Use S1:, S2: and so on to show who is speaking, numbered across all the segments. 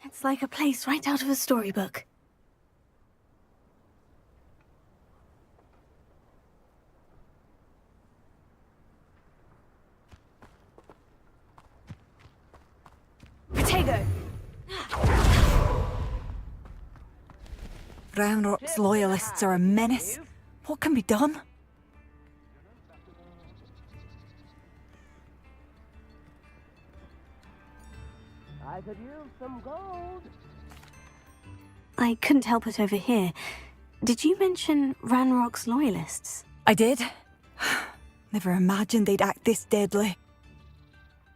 S1: It's like a place right out of a storybook. Protego!
S2: Ranrock's loyalists are a menace. What can be done?
S3: I could use some gold.
S1: I couldn't help it over here. Did you mention Ranrock's loyalists?
S2: I did. Never imagined they'd act this deadly.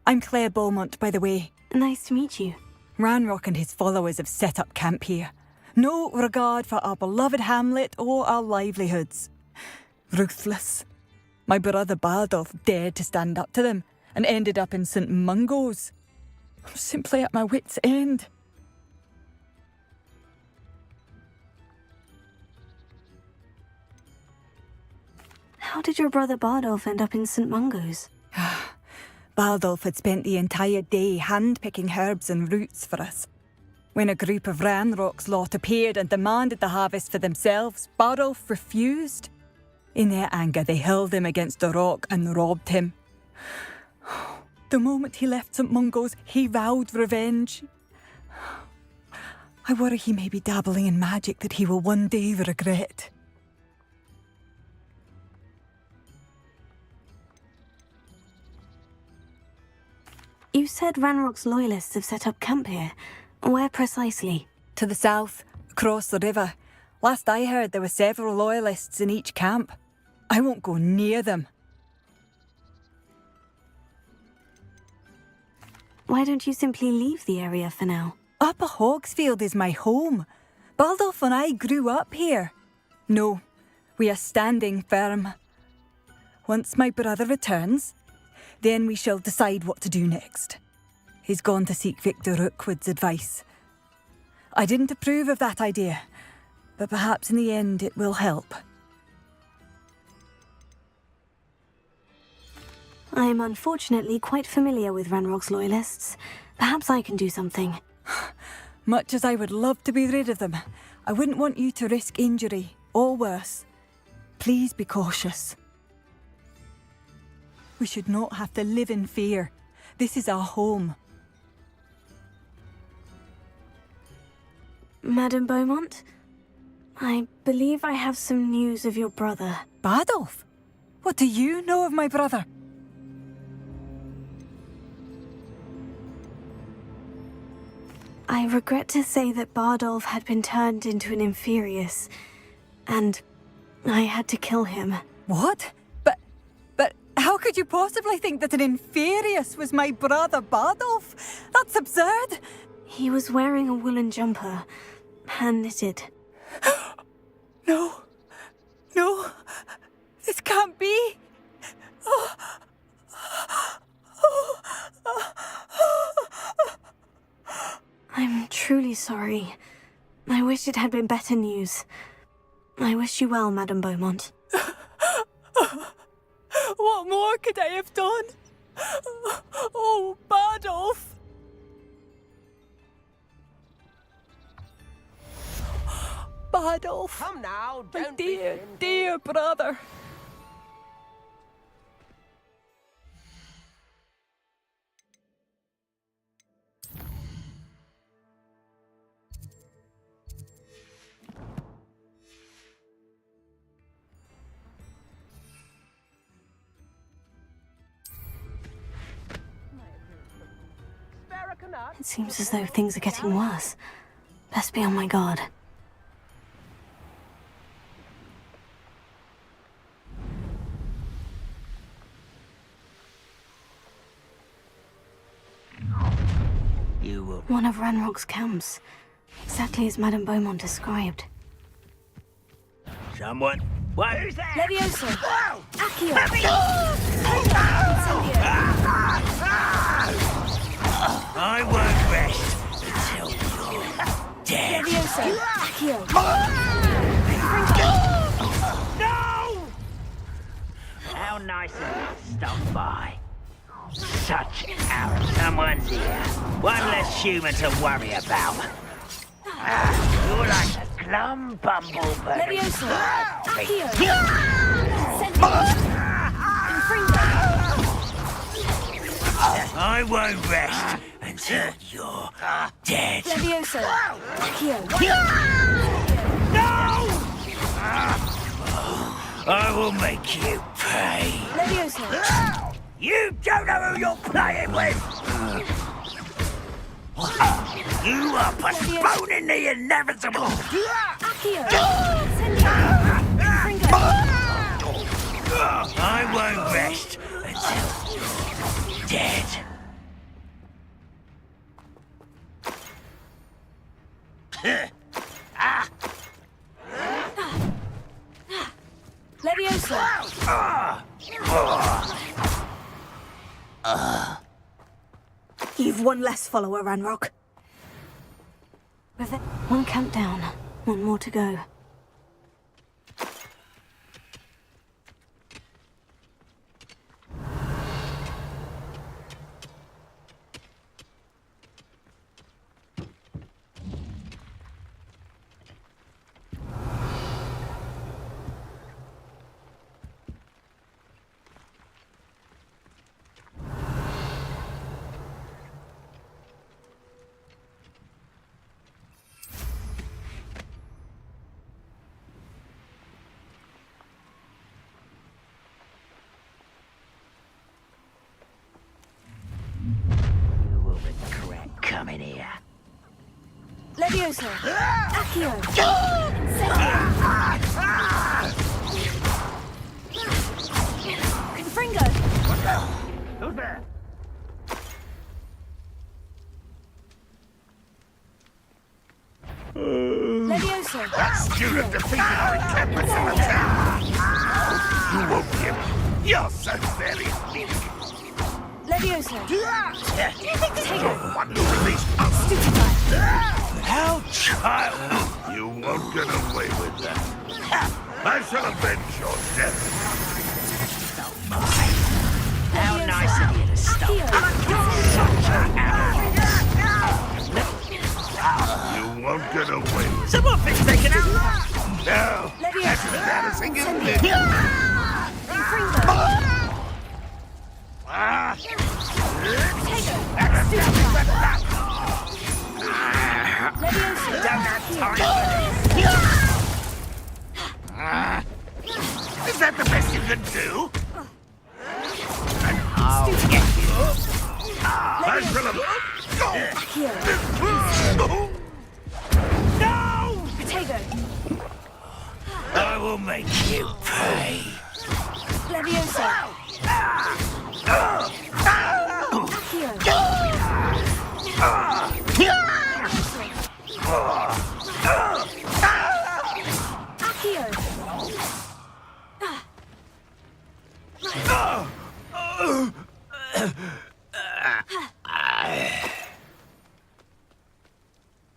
S2: I'm Claire Beaumont, by the way.
S1: Nice to meet you.
S2: Ranrock and his followers have set up camp here. No regard for our beloved hamlet or our livelihoods. Ruthless. My brother Bardolph dared to stand up to them and ended up in St. Mungo's. I'm simply at my wit's end.
S1: How did your brother Bardolph end up in St. Mungo's?
S2: Bardolph had spent the entire day hand-picking herbs and roots for us. When a group of Ranrock's lot appeared and demanded the harvest for themselves, Bardolph refused. In their anger, they hurled him against a rock and robbed him. The moment he left St. Mungo's, he vowed revenge. I worry he may be dabbling in magic that he will one day regret.
S1: You said Ranrock's loyalists have set up camp here. Where precisely?
S2: To the south, across the river. Last I heard, there were several loyalists in each camp. I won't go near them.
S1: Why don't you simply leave the area for now?
S2: Upper Hogsfield is my home. Baldolph and I grew up here. No, we are standing firm. Once my brother returns, then we shall decide what to do next. He's gone to seek Victor Rookwood's advice. I didn't approve of that idea, but perhaps in the end it will help.
S1: I am unfortunately quite familiar with Ranrock's loyalists. Perhaps I can do something.
S2: Much as I would love to be rid of them, I wouldn't want you to risk injury, or worse. Please be cautious. We should not have to live in fear. This is our home.
S1: Madame Beaumont, I believe I have some news of your brother.
S2: Bardolph? What do you know of my brother?
S1: I regret to say that Bardolph had been turned into an Inferius, and I had to kill him.
S2: What? But how could you possibly think that an Inferius was my brother Bardolph? That's absurd.
S1: He was wearing a woolen jumper, hand-knitted.
S2: No. No. This can't be.
S1: I'm truly sorry. I wish it had been better news. I wish you well, Madame Beaumont.
S2: What more could I have done? Oh, Bardolph. Bardolph.
S3: Come now,
S2: My
S3: don't be
S2: dear,
S3: sinful.
S2: dear brother.
S3: Spare a canut?
S1: It seems as though things are getting worse. Best be on my guard.
S3: You will.
S1: One of Ranrock's camps. Exactly as Madame Beaumont described.
S3: Someone. What? Who's there?
S2: Levioso.
S3: Whoa!
S2: Accio.
S3: I won't rest until you're dead.
S2: Levioso. Accio.
S3: No! How nice of you to stop by. Such arrow. Someone's here. One less human to worry about. You're like a glum bumblebee.
S2: Levioso. Accio.
S3: I won't rest until you're dead.
S2: Levioso. Accio.
S3: No! I will make you pay.
S2: Levioso.
S3: You don't know who you're playing with! You are postponing the inevitable!
S2: Accio.
S3: I won't rest until you're dead.
S2: Levioso.
S1: You've one less follower, Ranrock. One camp down, one more to go.
S3: You will regret coming here.
S2: Levioso. Accio. Confringo.
S3: Who's there?
S2: Levioso.
S4: Student defeated our encampment in the town. You won't give up. You're so very weak.
S2: Levioso.
S4: One to release us.
S3: How child!
S4: You won't get away with that. I shall avenge your death.
S3: How nice of you to stop.
S4: You won't get away with it.
S3: Some more things taken out.
S4: No, that's embarrassing, isn't it? Is that the best you can do?
S3: I'll get you.
S4: I shall have...
S2: Accio.
S4: No!
S1: Potato!
S3: I will make you pay.
S1: Leviosa! Accio!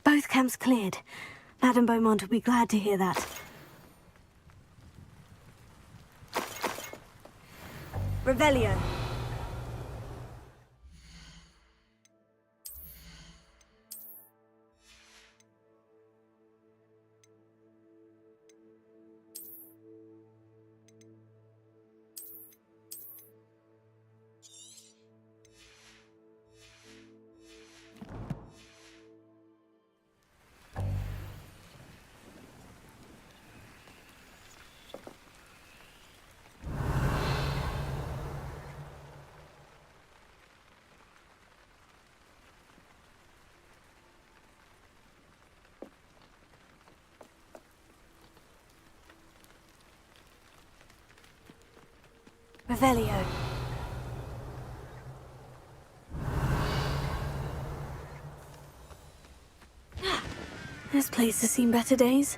S1: Both camps cleared. Madame Beaumont will be glad to hear that. Revelio. Revelio. This place has seen better days.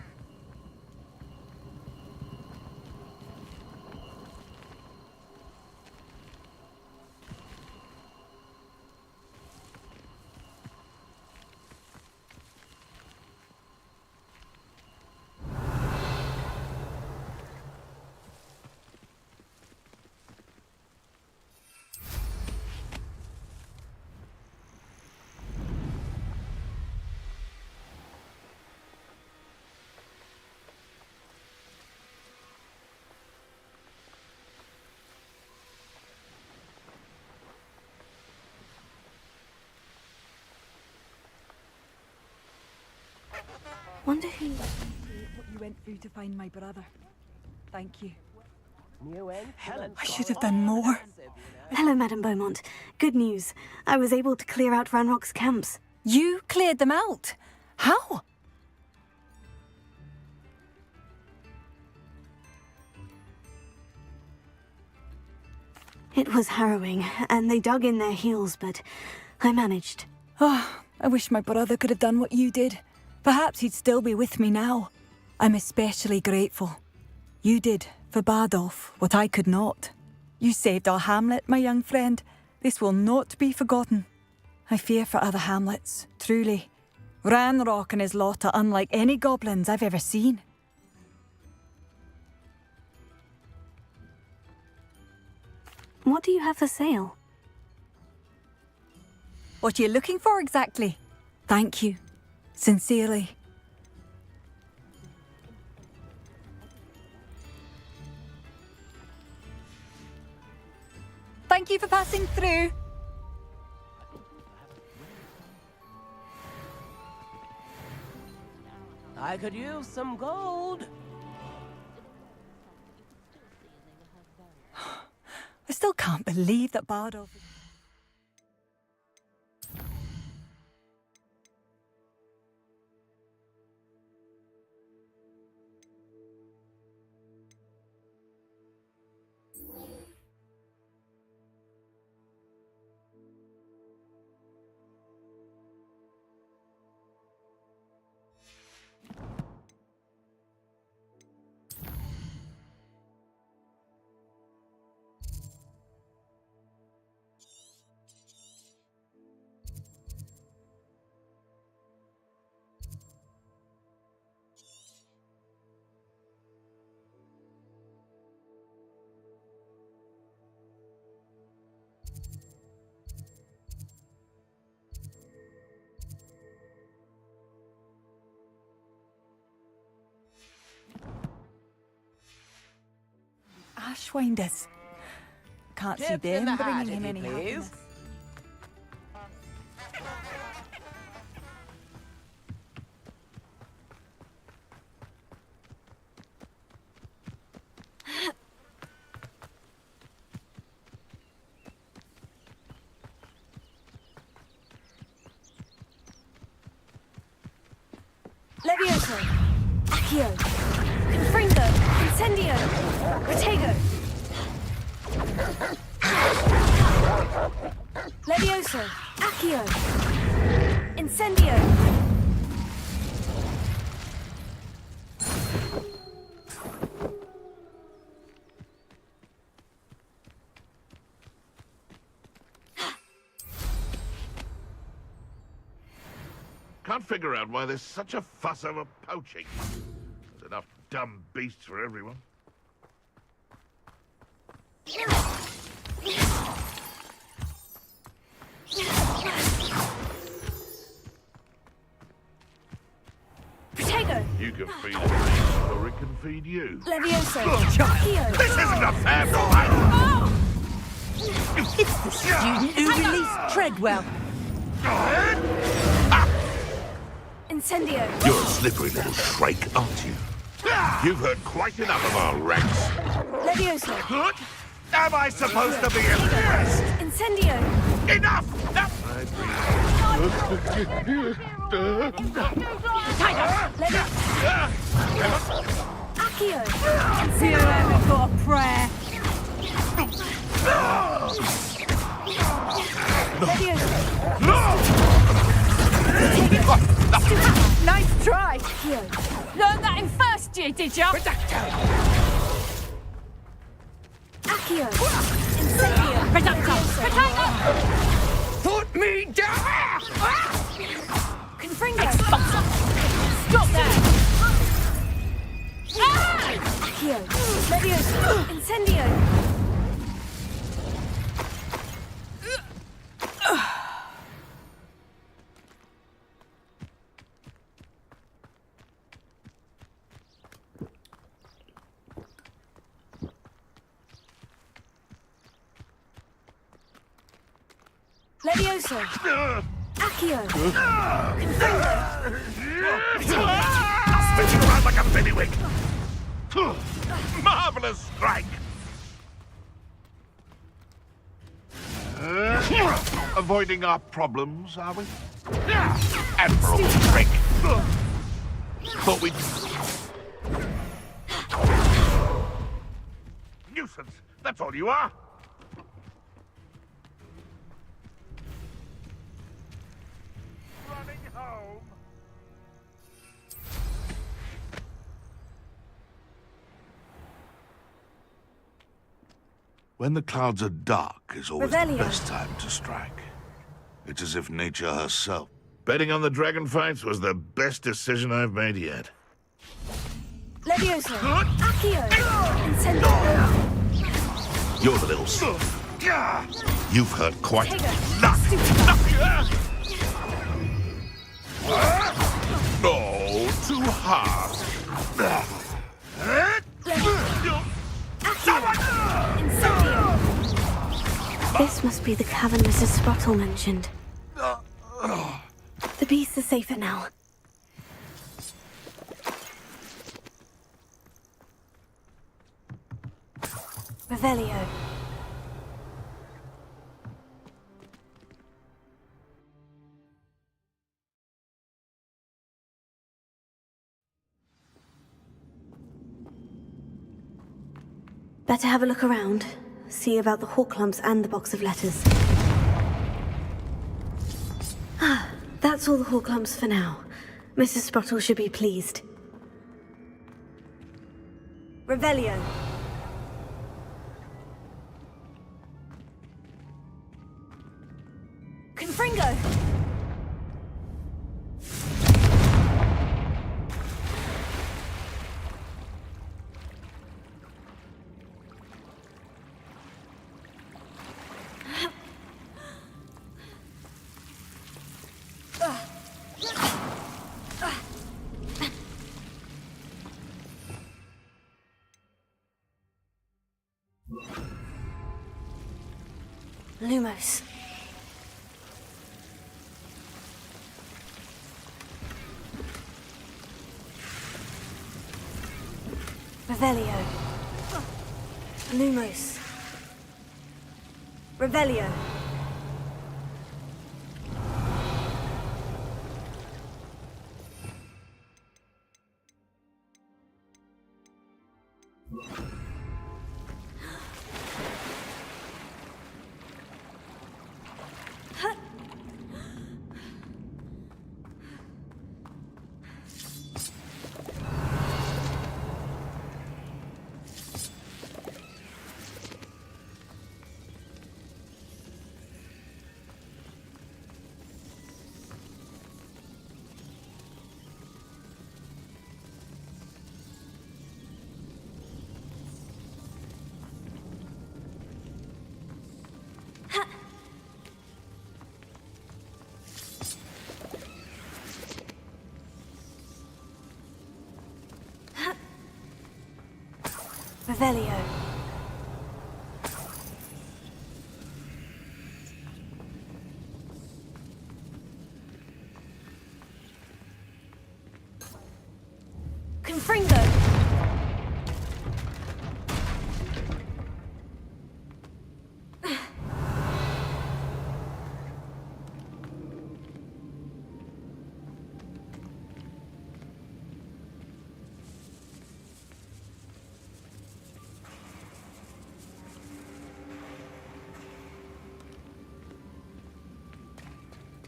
S1: Wonder who...
S2: What you went through to find my brother. Thank you. I should have done more.
S1: Hello, Madame Beaumont. Good news. I was able to clear out Ranrock's camps.
S2: You cleared them out? How?
S1: It was harrowing, and they dug in their heels, but I managed.
S2: Oh, I wish my brother could have done what you did. Perhaps he'd still be with me now. I'm especially grateful. You did, for Bardolph, what I could not. You saved our hamlet, my young friend. This will not be forgotten. I fear for other hamlets, truly. Ranrock and his lot are unlike any goblins I've ever seen.
S1: What do you have for sale?
S2: What are you looking for exactly? Thank you. Sincerely. Thank you for passing through.
S5: I could use some gold.
S2: I still can't believe that Bardolph... Ashwinders. Can't see
S5: Tips in the
S2: them
S5: hat,
S2: bringing him
S5: if you
S2: any
S5: please.
S2: happiness.
S1: Levioso. Accio. Confringo. Incendio. Protego. Levioso. Accio. Incendio.
S4: Can't figure out why there's such a fuss over poaching. There's enough dumb beasts for everyone.
S1: Protego.
S4: You can feed a beast, or it can feed you.
S1: Levioso.
S4: Oh,
S1: Accio.
S4: This isn't a fair fight!
S5: It's the student who released Treadwell.
S1: Incendio.
S4: You're a slippery little shrike, aren't you? You've heard quite enough of our ranks.
S1: Levioso.
S4: Good? Am I supposed to be impressed?
S1: Incendio.
S4: Enough!
S1: Accio.
S2: You ever got a prayer? Nice try. Learned that in first year, did ya?
S1: Accio. Incendio.
S2: Reductor. Potato.
S5: Put me down!
S1: Confringo.
S2: Stop there.
S1: Accio. Levioso. Incendio. Levioso. Accio. Confringo.
S4: Spinning around like a billywig! Marvelous strike! Avoiding our problems, are we? Admirable trick! Thought we'd... Nuisance! That's all you are! Running home! When the clouds are dark is always
S1: Revelio.
S4: the best time to strike. It's as if nature herself. Betting on the dragon fights was the best decision I've made yet.
S1: Levioso. Accio. Incendio.
S4: You're the little son. You've heard quite
S1: Protego.
S4: enough. No, too hard.
S1: Incendio. This must be the cavern Mrs. Sprottle mentioned. The beasts are safer now. Revelio. Better have a look around. See about the Horklumps and the box of letters. Ah, that's all the Horklumps for now. Mrs. Sprottle should be pleased. Revelio. Confringo! Lumos. Revelio. Lumos. Revelio. Revelio. Confringo.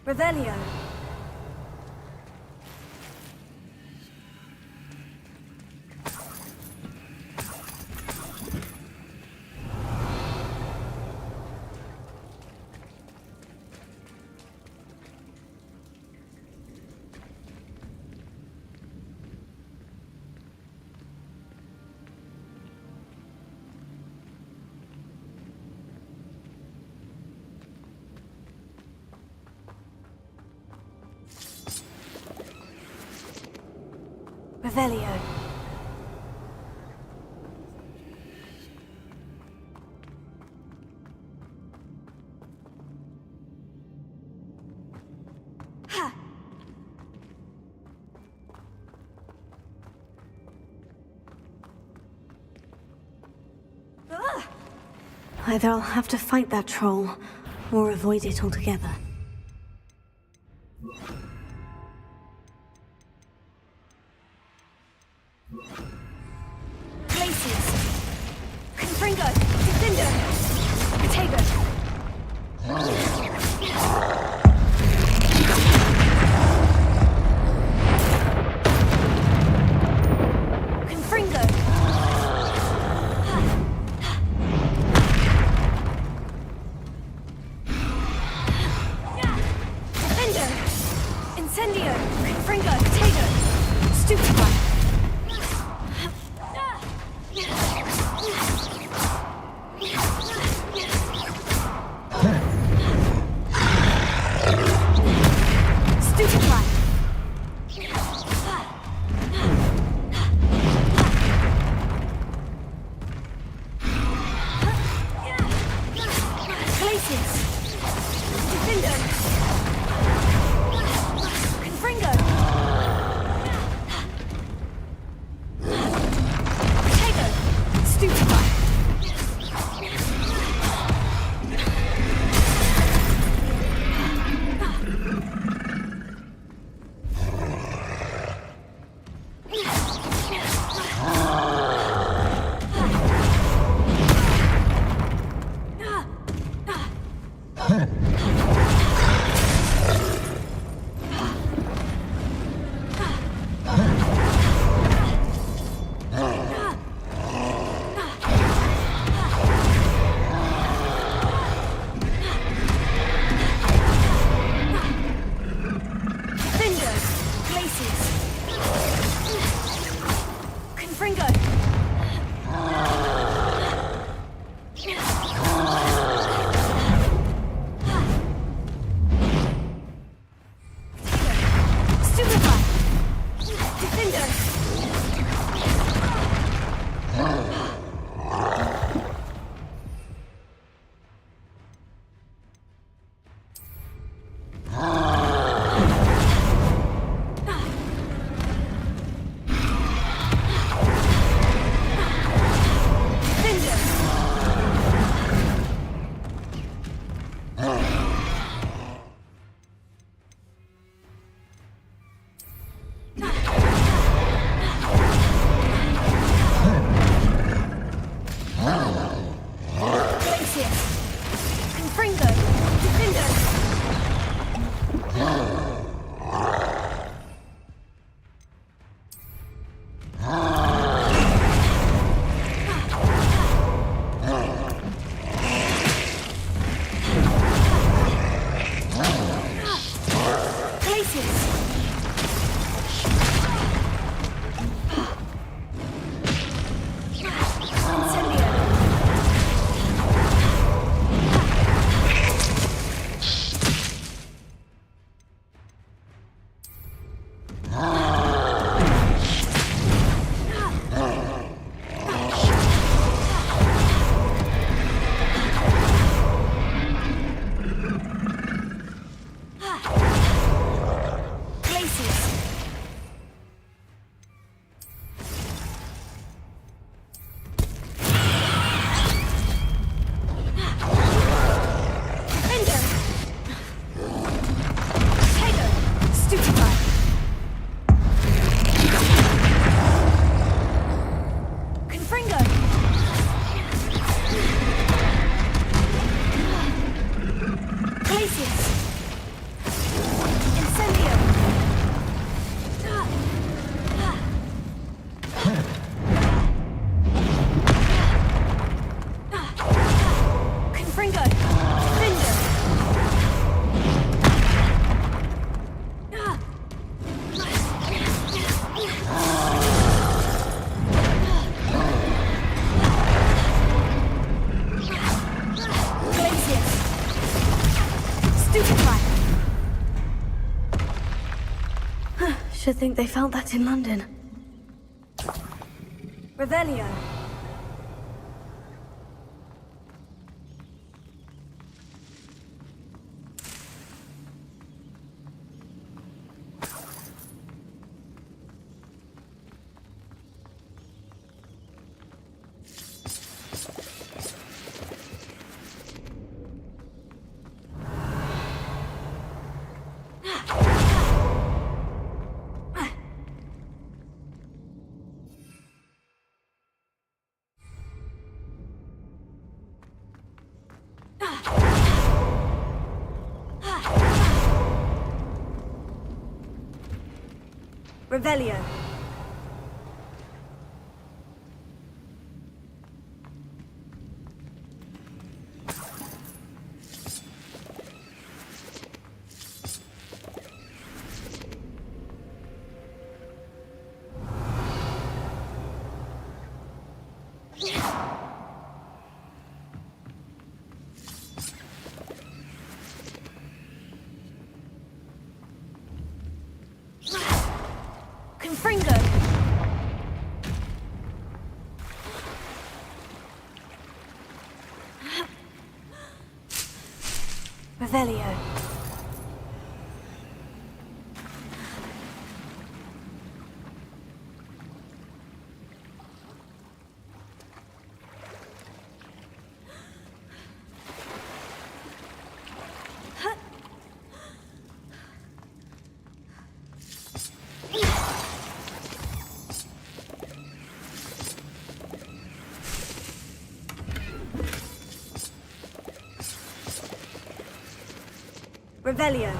S1: Revelio. Revelio. Ha! Either I'll have to fight that troll, or avoid it altogether. Places. Confringo. Defender. Potato. Confringo. Defender. Incendio. Confringo. Potato. Stupefy. think they felt that in London. Revelio. Revelio. Confringo. Revelio. Revelio.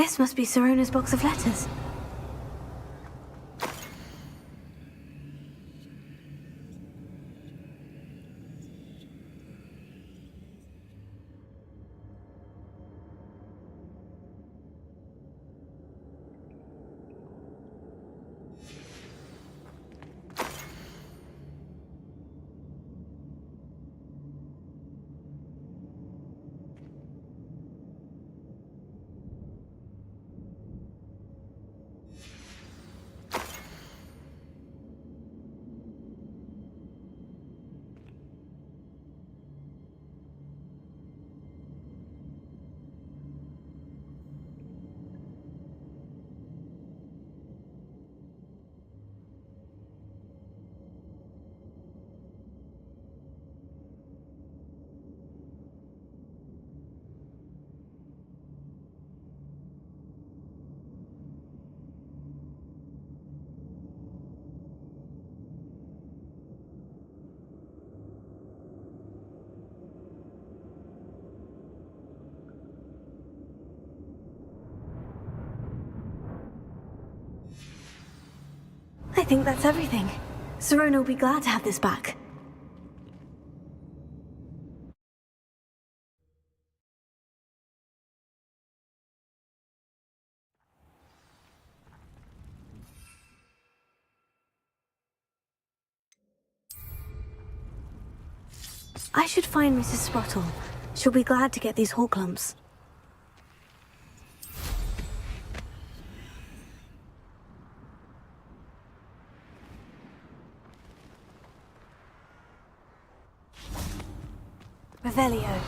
S1: This must be Sirona's box of letters. I think that's everything. Sirona will be glad to have this back. I should find Mrs. Sprottle. She'll be glad to get these Horklumps. Revelio.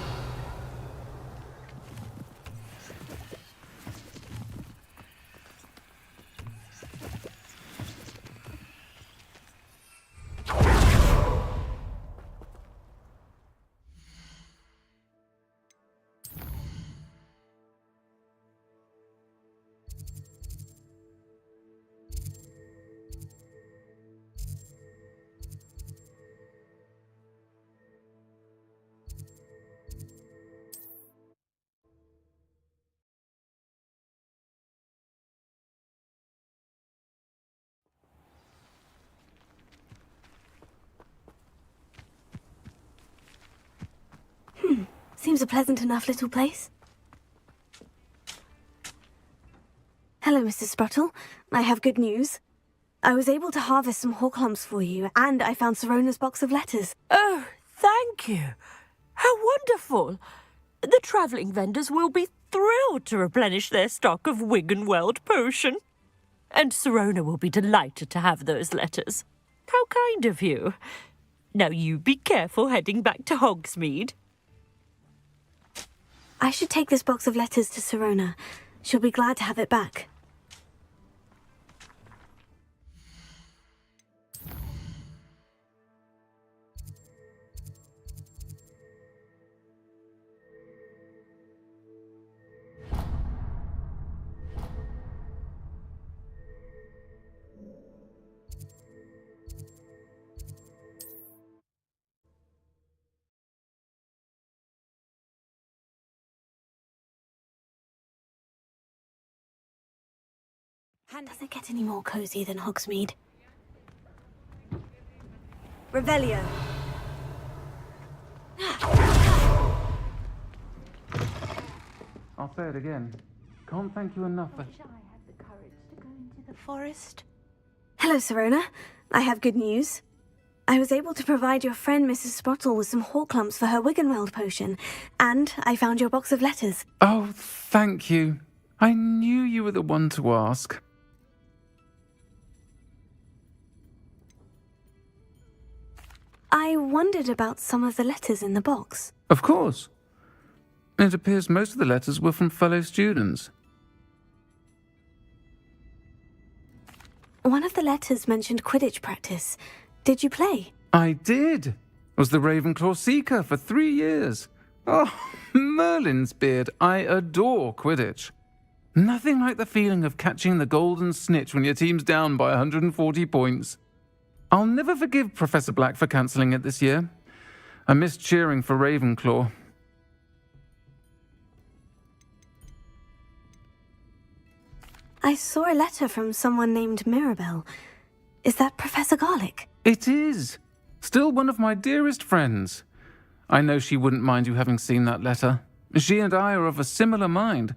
S1: Seems a pleasant enough little place. Hello, Mrs. Sprottle. I have good news. I was able to harvest some Horklumps for you, and I found Sirona's box of letters.
S5: Oh, thank you. How wonderful. The travelling vendors will be thrilled to replenish their stock of Wiggenweld potion. And Sirona will be delighted to have those letters. How kind of you. Now you be careful heading back to Hogsmeade.
S1: I should take this box of letters to Sirona. She'll be glad to have it back. Does it get any more cozy than Hogsmeade? Revelio.
S6: I'll say it again. Can't thank you enough for...
S5: Forest?
S1: Hello, Sirona. I have good news. I was able to provide your friend Mrs. Sprottle with some Horklumps for her Wiggenweld potion, and I found your box of letters.
S6: Oh, thank you. I knew you were the one to ask.
S1: I wondered about some of the letters in the box.
S6: Of course. It appears most of the letters were from fellow students.
S1: One of the letters mentioned Quidditch practice. Did you play?
S6: I did. Was the Ravenclaw Seeker for 3 years. Oh, Merlin's beard. I adore Quidditch. Nothing like the feeling of catching the golden snitch when your team's down by 140 points. I'll never forgive Professor Black for cancelling it this year. I missed cheering for Ravenclaw.
S1: I saw a letter from someone named Mirabelle. Is that Professor Garlick?
S6: It is. Still one of my dearest friends. I know she wouldn't mind you having seen that letter. She and I are of a similar mind,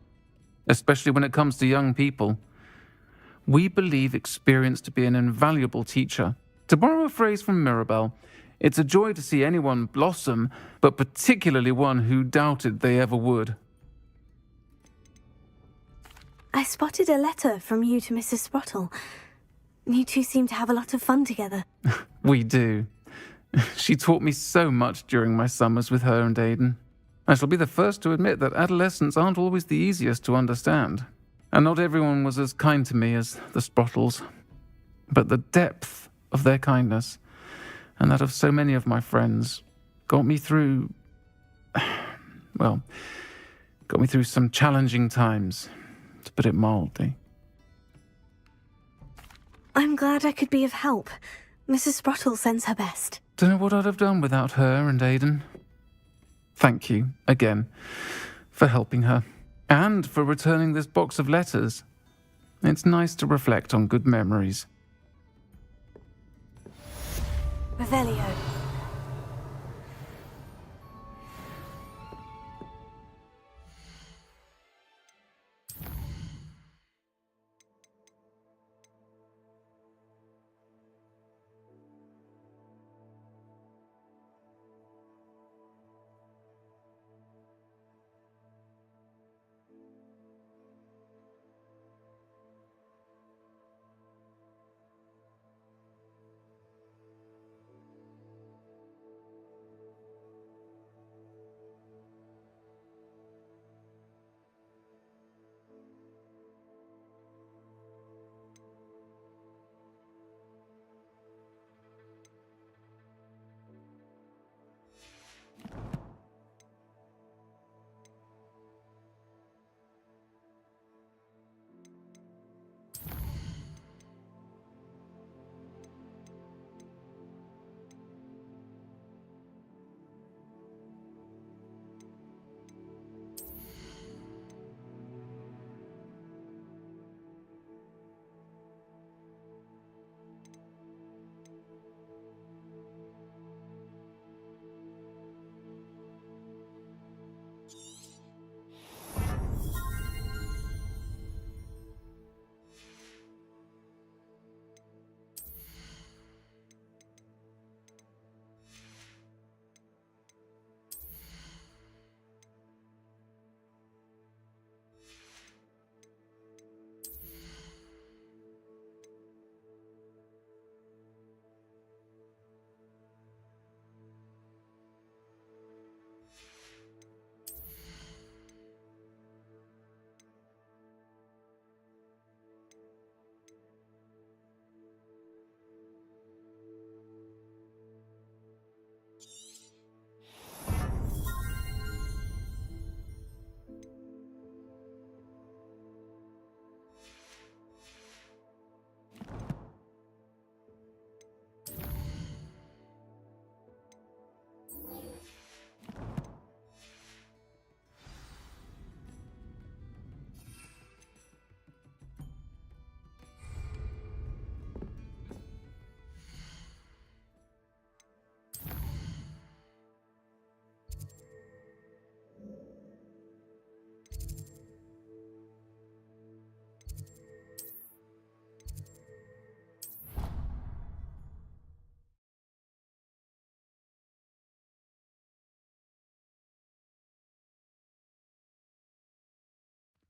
S6: especially when it comes to young people. We believe experience to be an invaluable teacher. To borrow a phrase from Mirabelle, it's a joy to see anyone blossom, but particularly one who doubted they ever would.
S1: I spotted a letter from you to Mrs. Sprottle. You two seem to have a lot of fun together.
S6: We do. She taught me so much during my summers with her and Aidan. I shall be the first to admit that adolescents aren't always the easiest to understand, and not everyone was as kind to me as the Sprottles. But the depth of their kindness, and that of so many of my friends, got me through some challenging times, to put it mildly.
S1: I'm glad I could be of help. Mrs. Sprottle sends her best.
S6: Don't know what I'd have done without her and Aidan. Thank you, again, for helping her, and for returning this box of letters. It's nice to reflect on good memories.
S1: Revelio.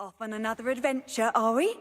S2: Off on another adventure, are we?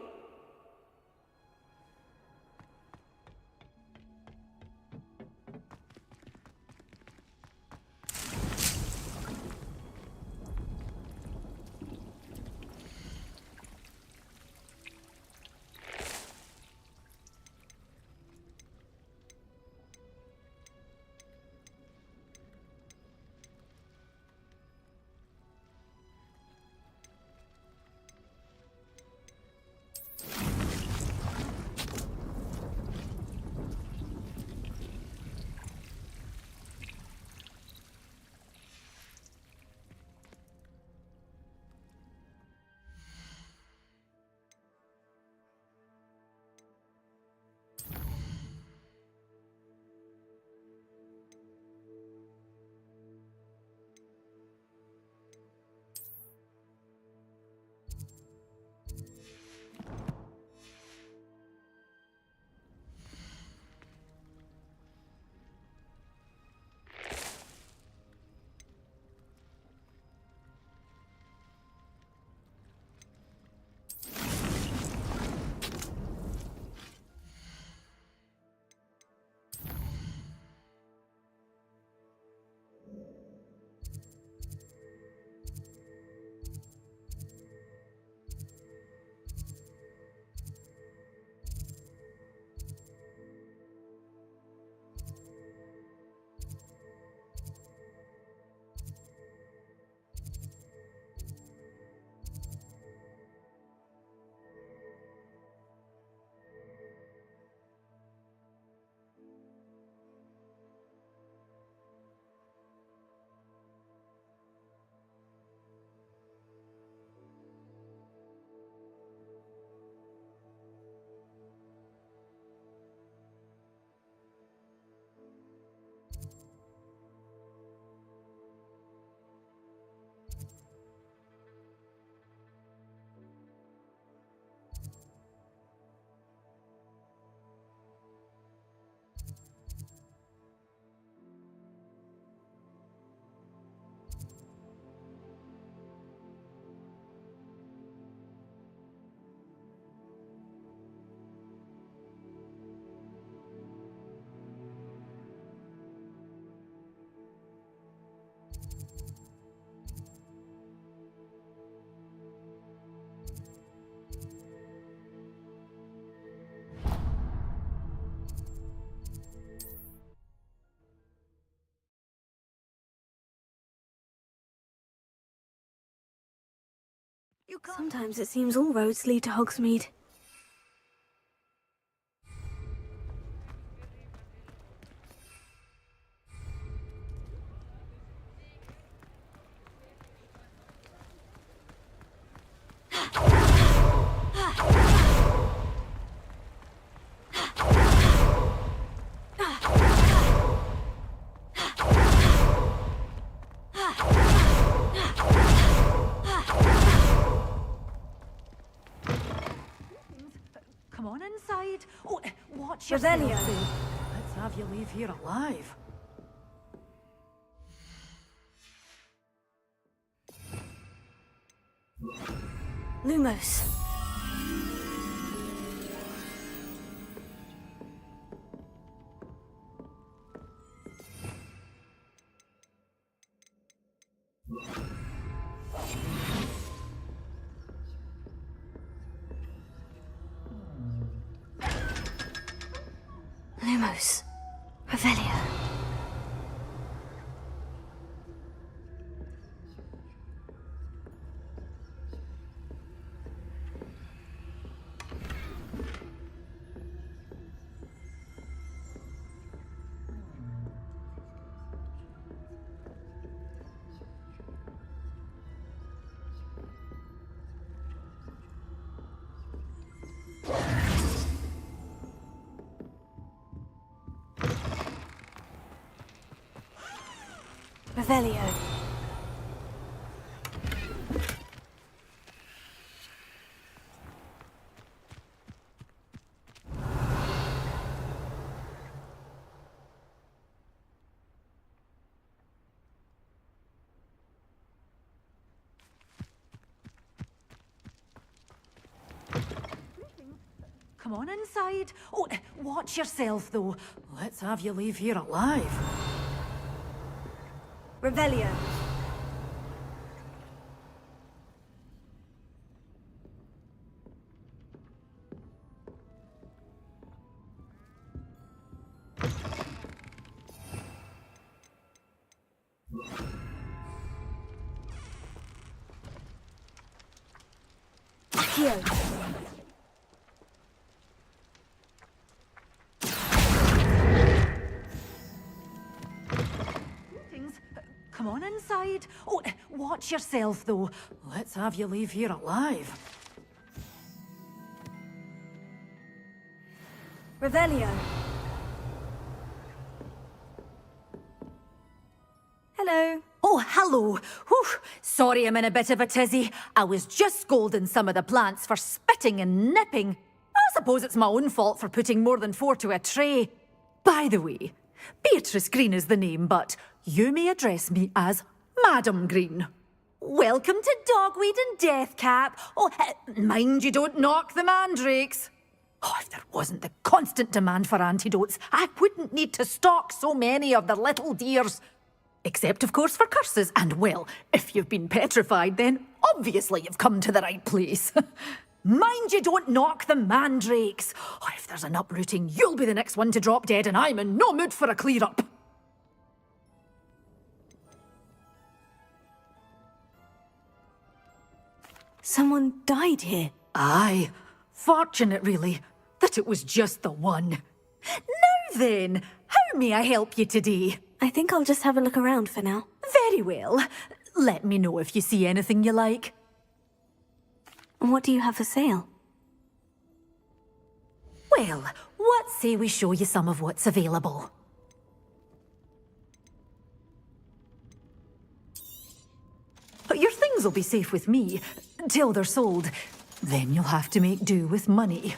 S1: Sometimes it seems all roads lead to Hogsmeade.
S7: Come on inside. Oh, watch
S1: Revelio.
S7: yourself, though. Let's have you leave here alive.
S1: Lumos. Lumos. Revelio. Revelio.
S7: Come on inside. Oh, watch yourself, though. Let's have you leave here alive.
S1: Revelio. Accio.
S7: Come on inside. Oh, watch yourself, though. Let's have you leave here alive.
S1: Revelio. Hello.
S7: Oh, hello. Whew. Sorry I'm in a bit of a tizzy. I was just scolding some of the plants for spitting and nipping. I suppose it's my own fault for putting more than 4 to a tray. By the way, Beatrice Green is the name, but you may address me as Madam Green. Welcome to Dogweed and Deathcap. Oh, mind you don't knock the mandrakes. Oh, if there wasn't the constant demand for antidotes, I wouldn't need to stock so many of the little dears. Except, of course, for curses. And, well, if you've been petrified, then obviously you've come to the right place. Mind you don't knock the mandrakes. Oh, if there's an uprooting, you'll be the next one to drop dead, and I'm in no mood for a clear-up.
S1: Someone died here.
S7: Aye. Fortunate, really, that it was just the one. Now then, how may I help you today?
S1: I think I'll just have a look around for now.
S7: Very well. Let me know if you see anything you like.
S1: What do you have for sale?
S7: Well, what say we show you some of what's available? Your things will be safe with me, till they're sold. Then you'll have to make do with money.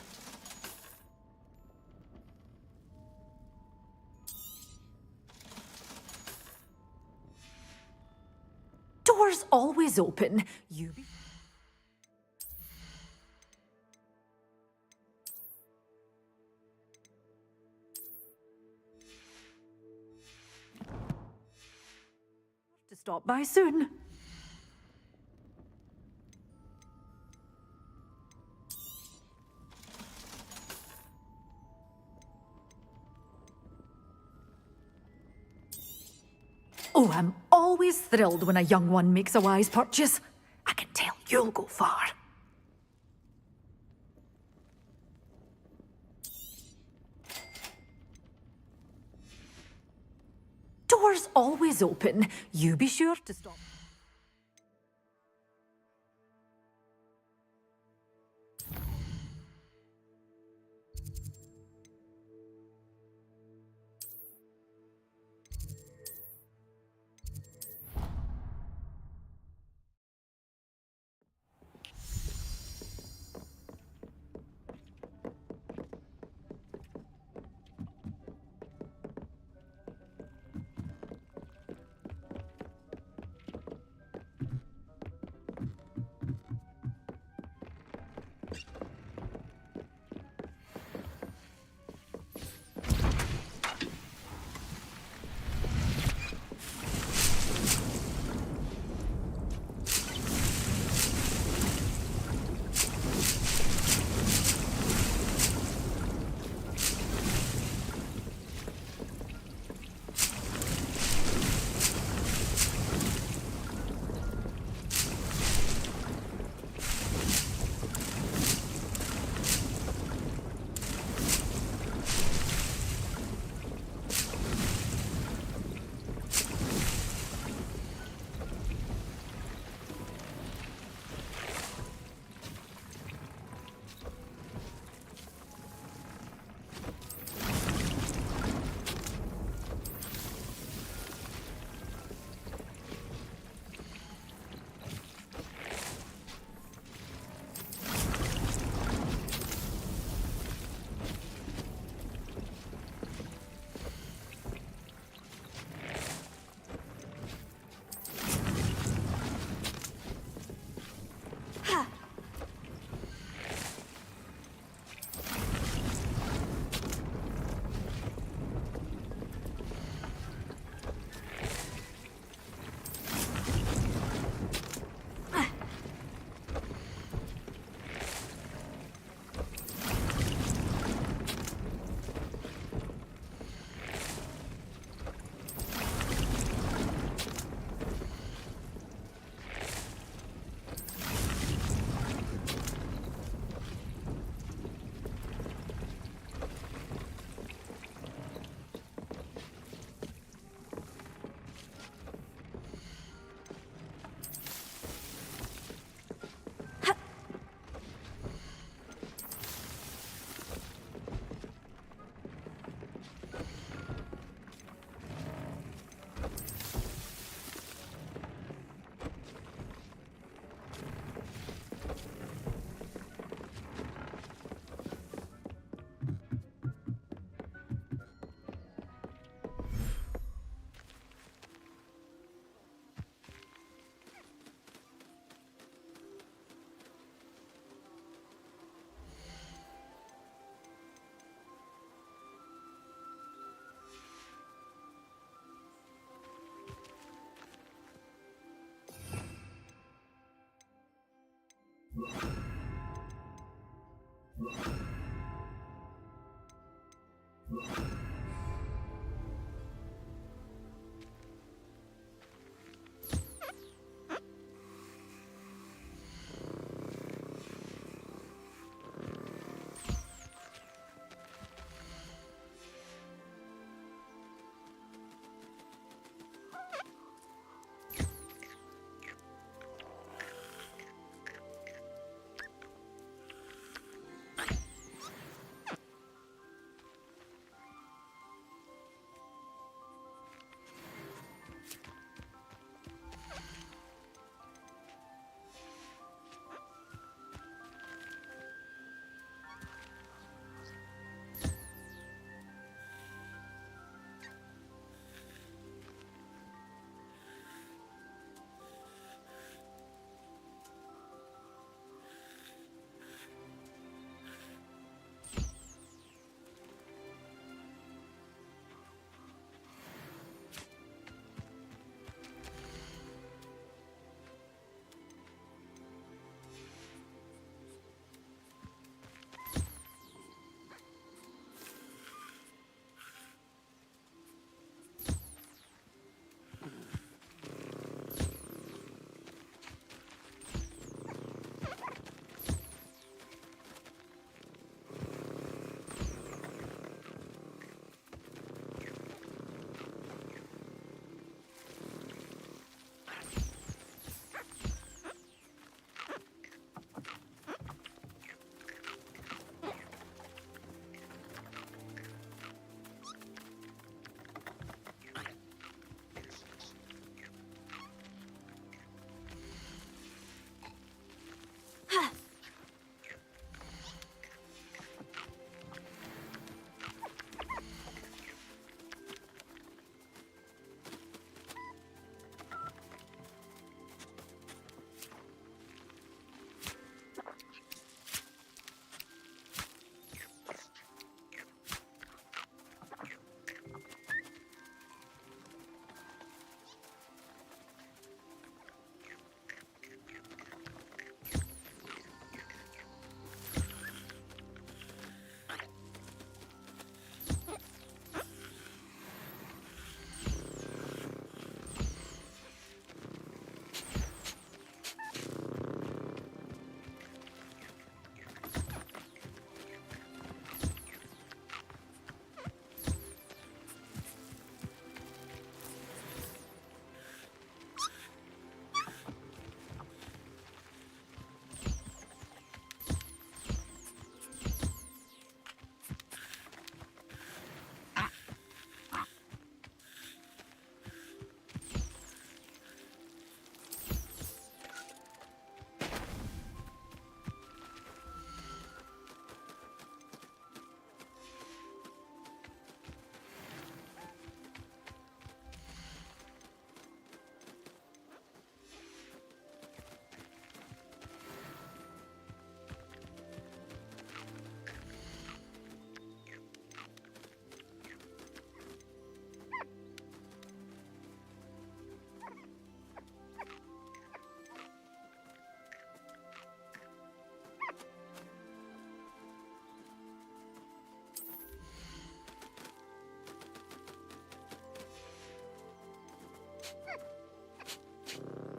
S7: Doors always open. You be... to stop by soon. Oh, I'm always thrilled when a young one makes a wise purchase. I can tell You'll go far. Doors always open. You be sure to stop.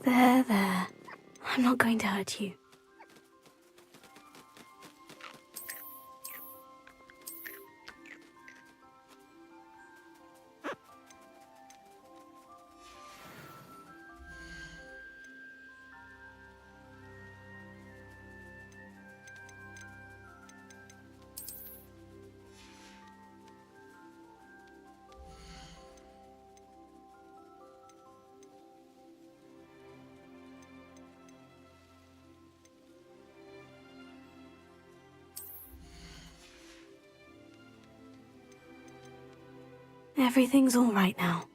S1: There. I'm not going to hurt you. Everything's all right now.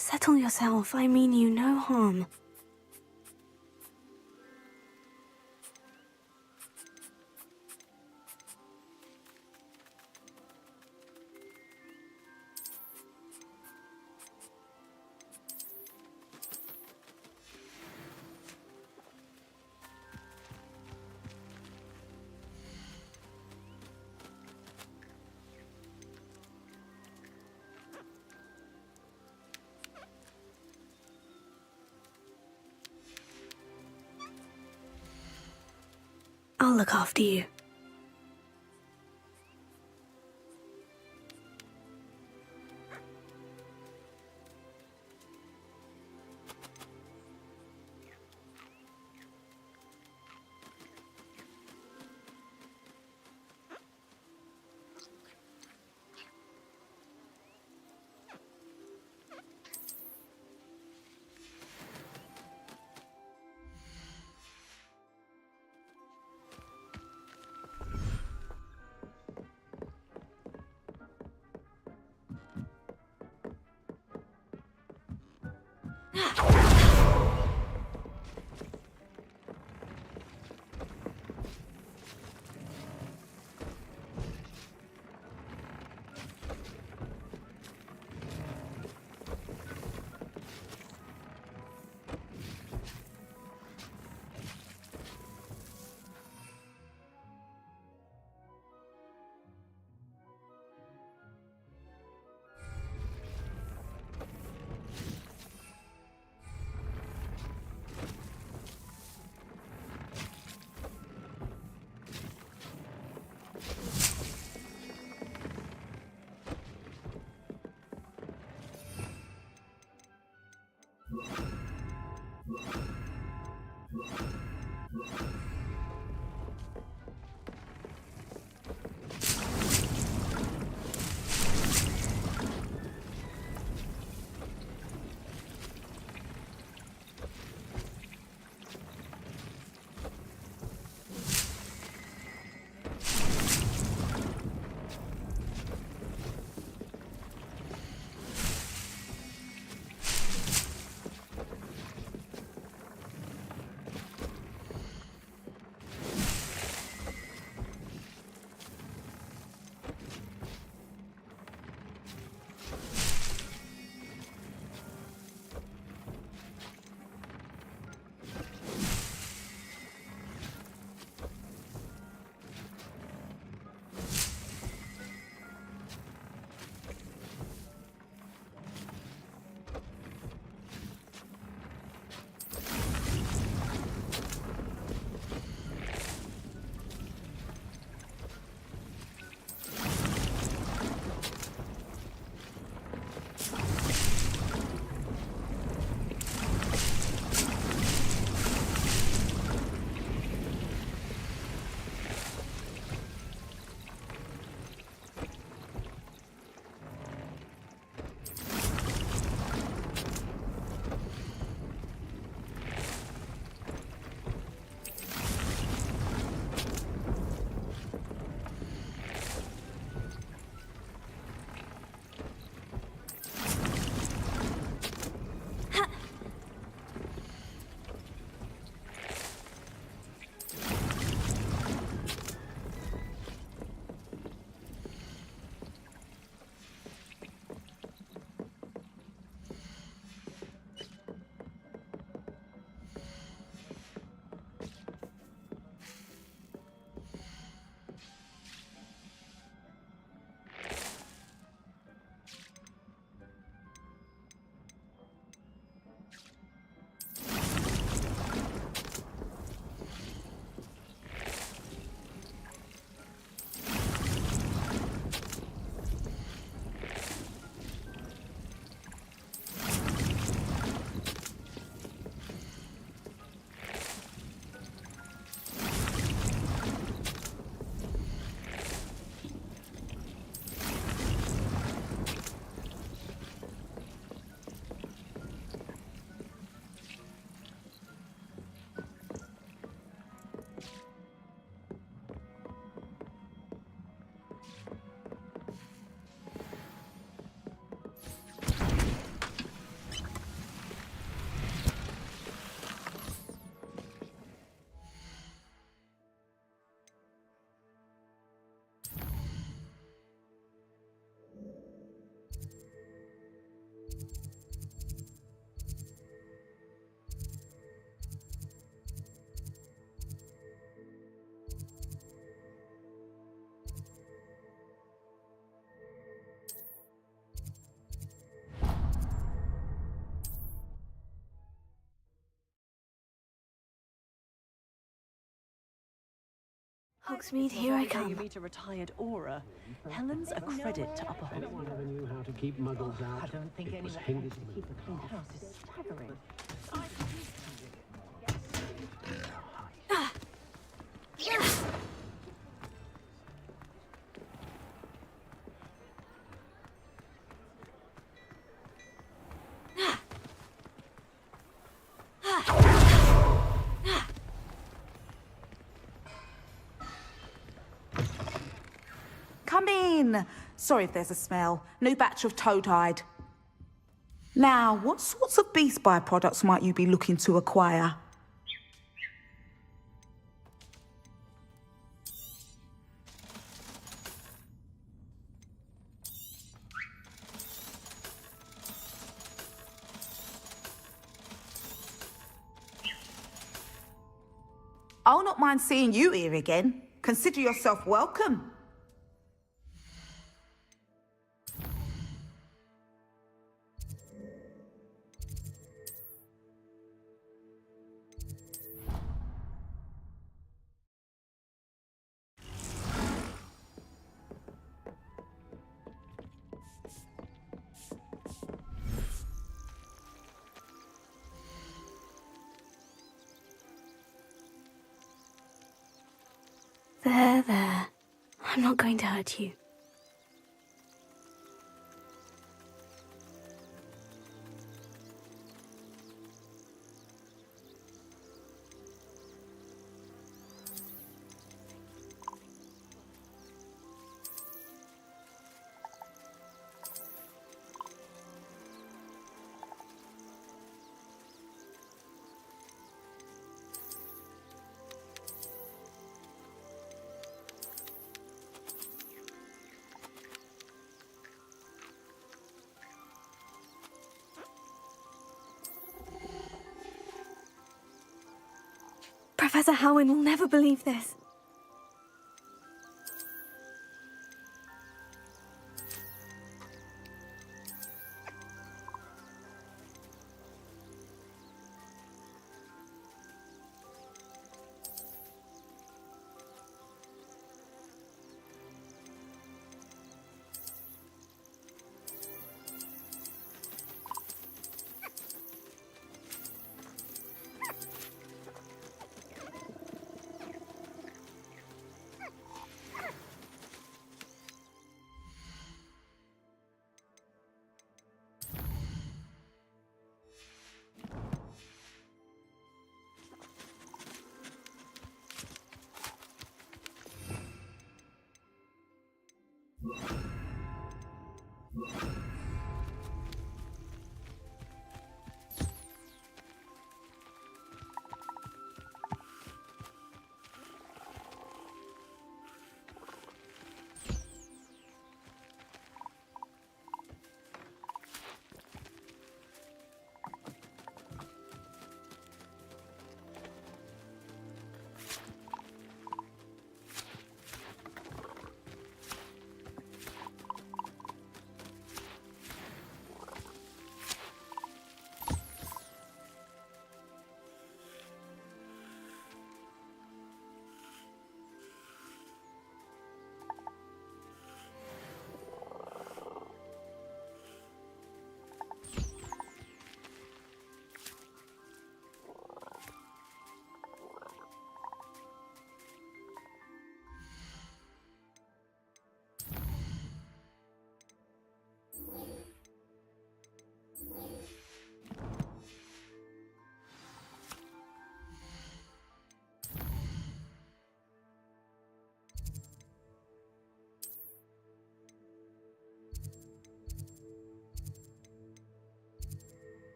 S1: Settle yourself. I mean you no harm. I'll look after you. Hogsmeade, here I come.
S8: You meet a retired aura. Helen's a credit to Upper Hogsmeade.
S9: Never knew how to keep muggles out.
S8: I don't think anyone
S9: Hindley.
S8: to keep a clean house is staggering.
S10: Come in. Sorry if there's a smell. New batch of toad-hide. Now, what sorts of beast byproducts might you be looking to acquire? I'll not mind seeing you here again. Consider yourself welcome.
S1: There. I'm not going to hurt you. Professor Howin will never believe this.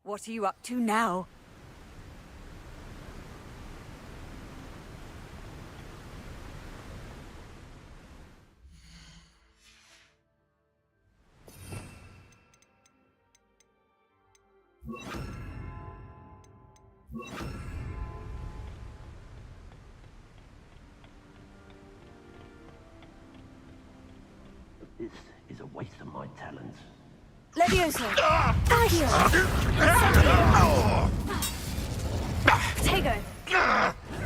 S2: What are you up to now?
S9: This is a waste of my talents.
S1: Levioso! Accio! Protego!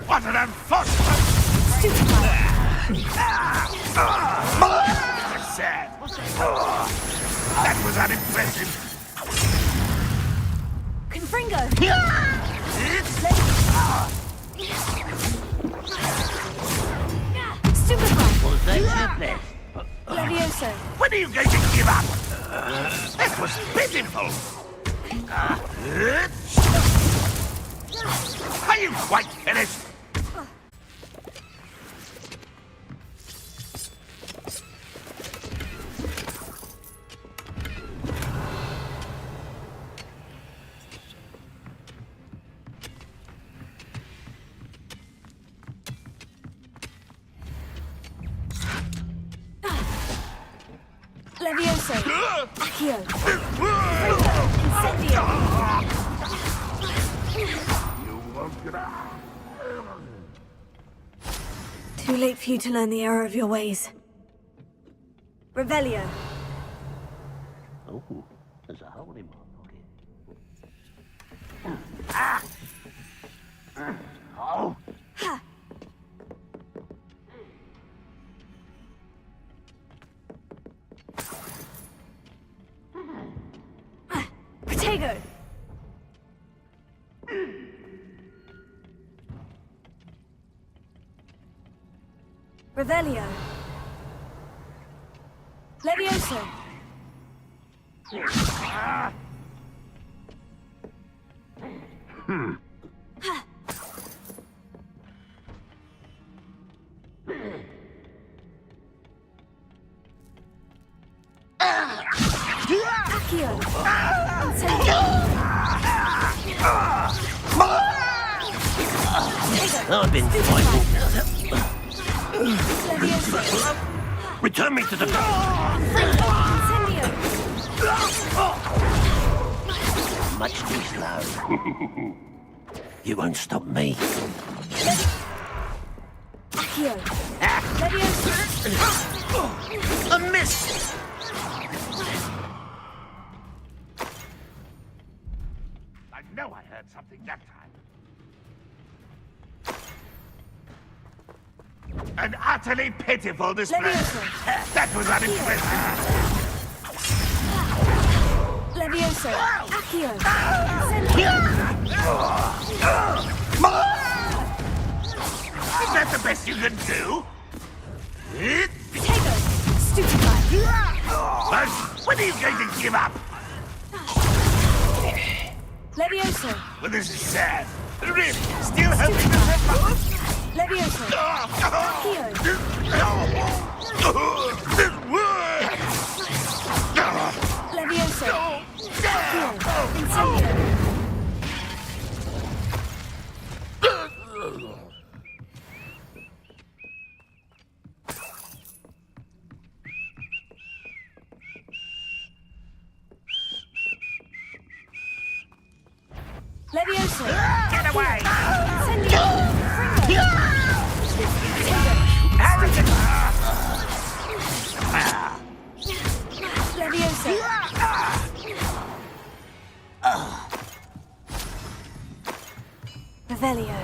S4: What an unfortunate...
S1: Stupefy!
S4: Sad. That was unimpressive.
S1: Confringo! Stupefy!
S3: Was that your best?
S1: Levioso!
S4: When are you going to give up? That was pitiful. Are you quite finished?
S1: Levioso! Accio! Incendio! Too late for you to learn the error of your ways. Revelio!
S9: Oh, there's a hole in my pocket. Oh!
S1: Ha! Protego! Revelio! Levioso! Ha! Accio! Incendio!
S3: I've been fighting.
S1: Levioso!
S9: Return me to the...
S1: Incendio!
S3: Much too slow. You won't stop me.
S1: Accio! Levioso!
S3: A miss!
S4: I know I heard something that time. An utterly pitiful display.
S1: Levioso!
S4: That was unimpressive.
S1: Levioso! Accio! Incendio!
S4: Is that the best you can do?
S1: Protego! Stupefy!
S4: But when are you going to give up?
S1: Levioso!
S4: Well, this is sad. Really? Still hoping to survive?
S1: Levioso! Accio! Levioso! Accio! Incendio! Levioso!
S4: Get away!
S1: Incendio!
S4: Arrogant!
S1: Levioso! Revelio!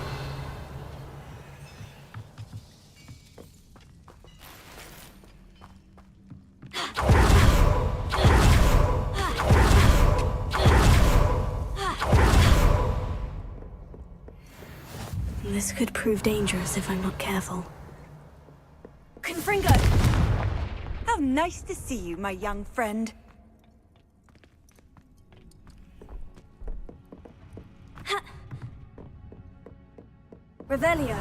S1: This could prove dangerous if I'm not careful. Confringo!
S2: How nice to see you, my young friend.
S1: Revelio!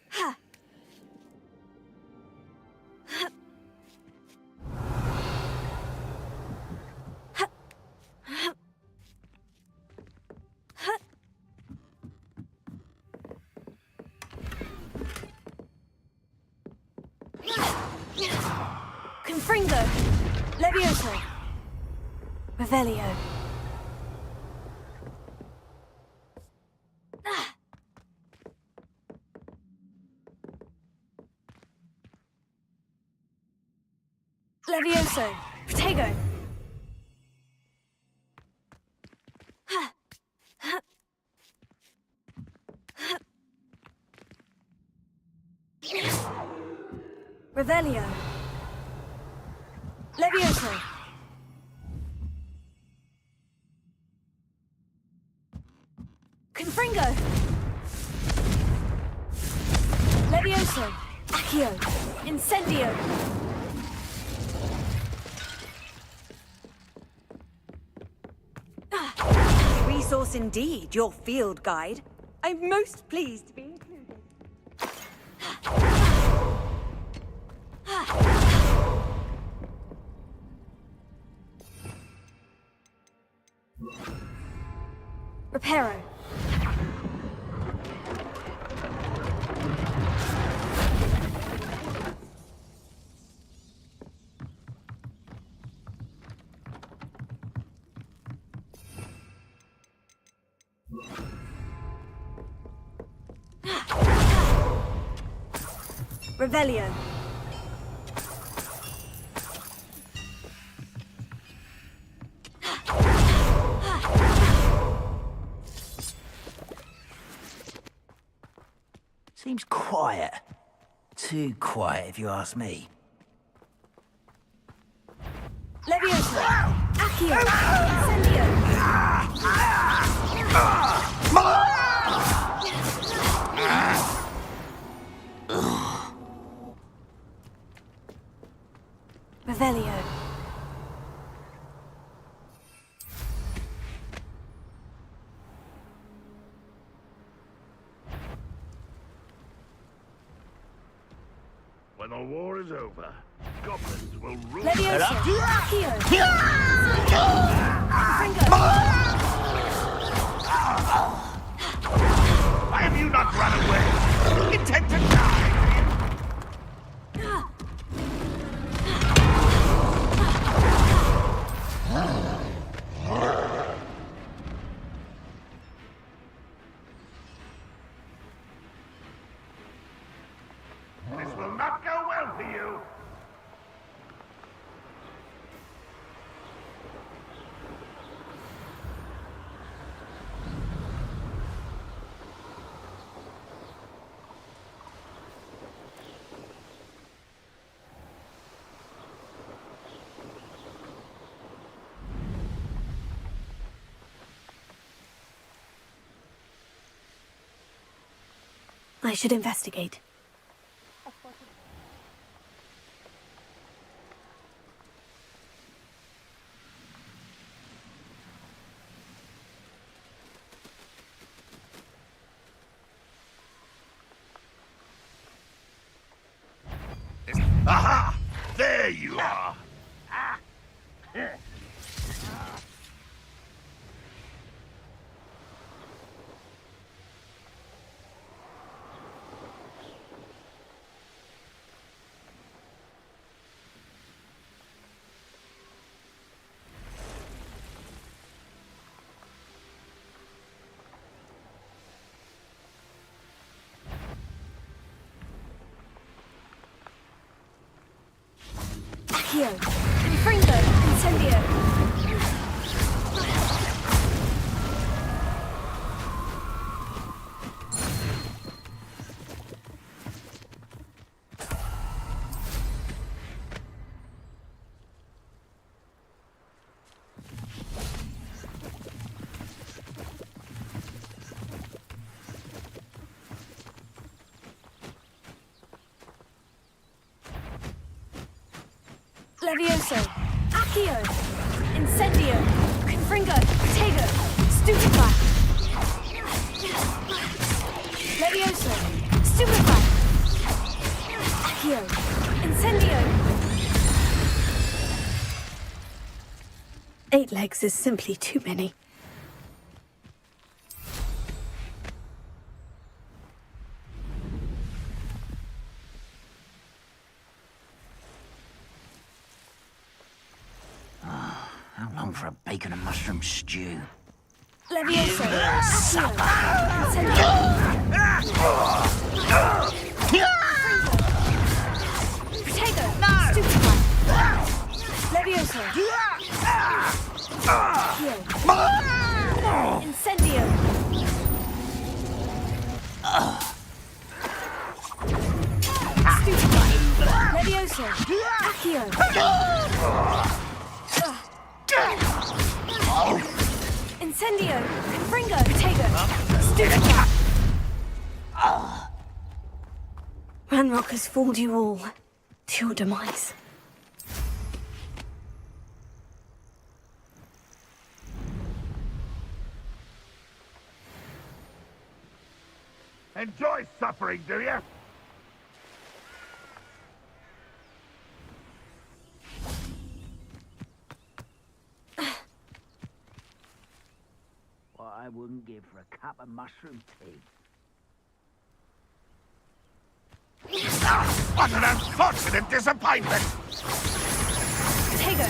S1: Ha! Confringo! Levioso! Revelio! Levioso. Protego. Revelio. Levioso. Confringo. Levioso. Accio. Incendio.
S11: Resource indeed, your field guide. I'm most pleased to be included.
S1: Reparo. Revelio.
S3: Seems quiet. Too quiet, if you ask me.
S1: Levioso. Accio. Incendio. Revelio.
S4: When the war is over, goblins will rule.
S1: Levioso. Accio. Confringo.
S4: Why have you not run away? Intent to die! This will not go well for you.
S1: I should investigate.
S4: Aha! There you are!
S1: Accio. Confringo. Incendio. Levioso. Accio. Incendio. Confringo. Protego. Stupefy. Levioso. Stupefy. Accio. Incendio. 8 legs is simply too many.
S3: How long for a bacon and mushroom stew?
S1: Levioso. Accio. Incendio. Protego. Stupefy. Levioso! Accio! Incendio! Confringo! Tego! Stupefy! Ranrock has fooled you all to your demise.
S4: Enjoy suffering, do you?
S3: What I wouldn't give for a cup of mushroom tea.
S4: What an unfortunate disappointment!
S1: Tego!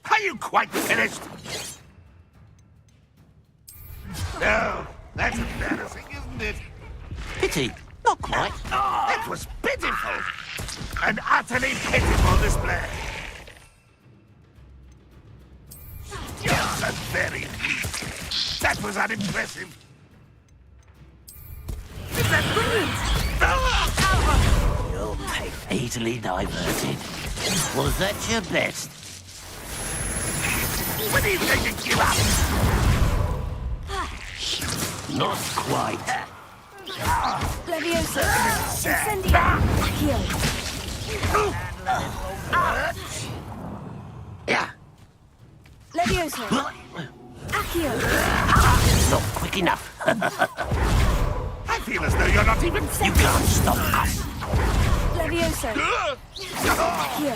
S4: Are you quite finished? No, that's embarrassing, isn't it?
S9: Pity, not quite.
S4: That was pitiful! An utterly pitiful display! You're very weak. That was unimpressive.
S1: Is that brilliant?
S9: You'll pay easily diverted. Was that your best?
S4: When are you going to give up?
S9: Not quite.
S1: Levioso! Incendio! Accio!
S9: Yeah.
S1: Levioso! Accio!
S9: Not quick enough.
S4: I feel as though you're not even...
S9: You can't stop us.
S1: Levioso! Accio!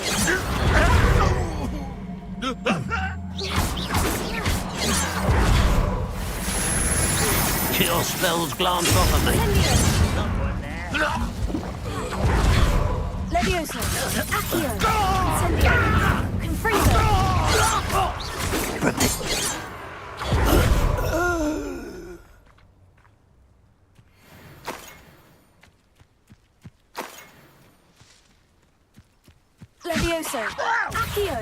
S9: Your spells glance off of me.
S1: Levioso! Accio! Incendio! Confringo! Levioso! Accio!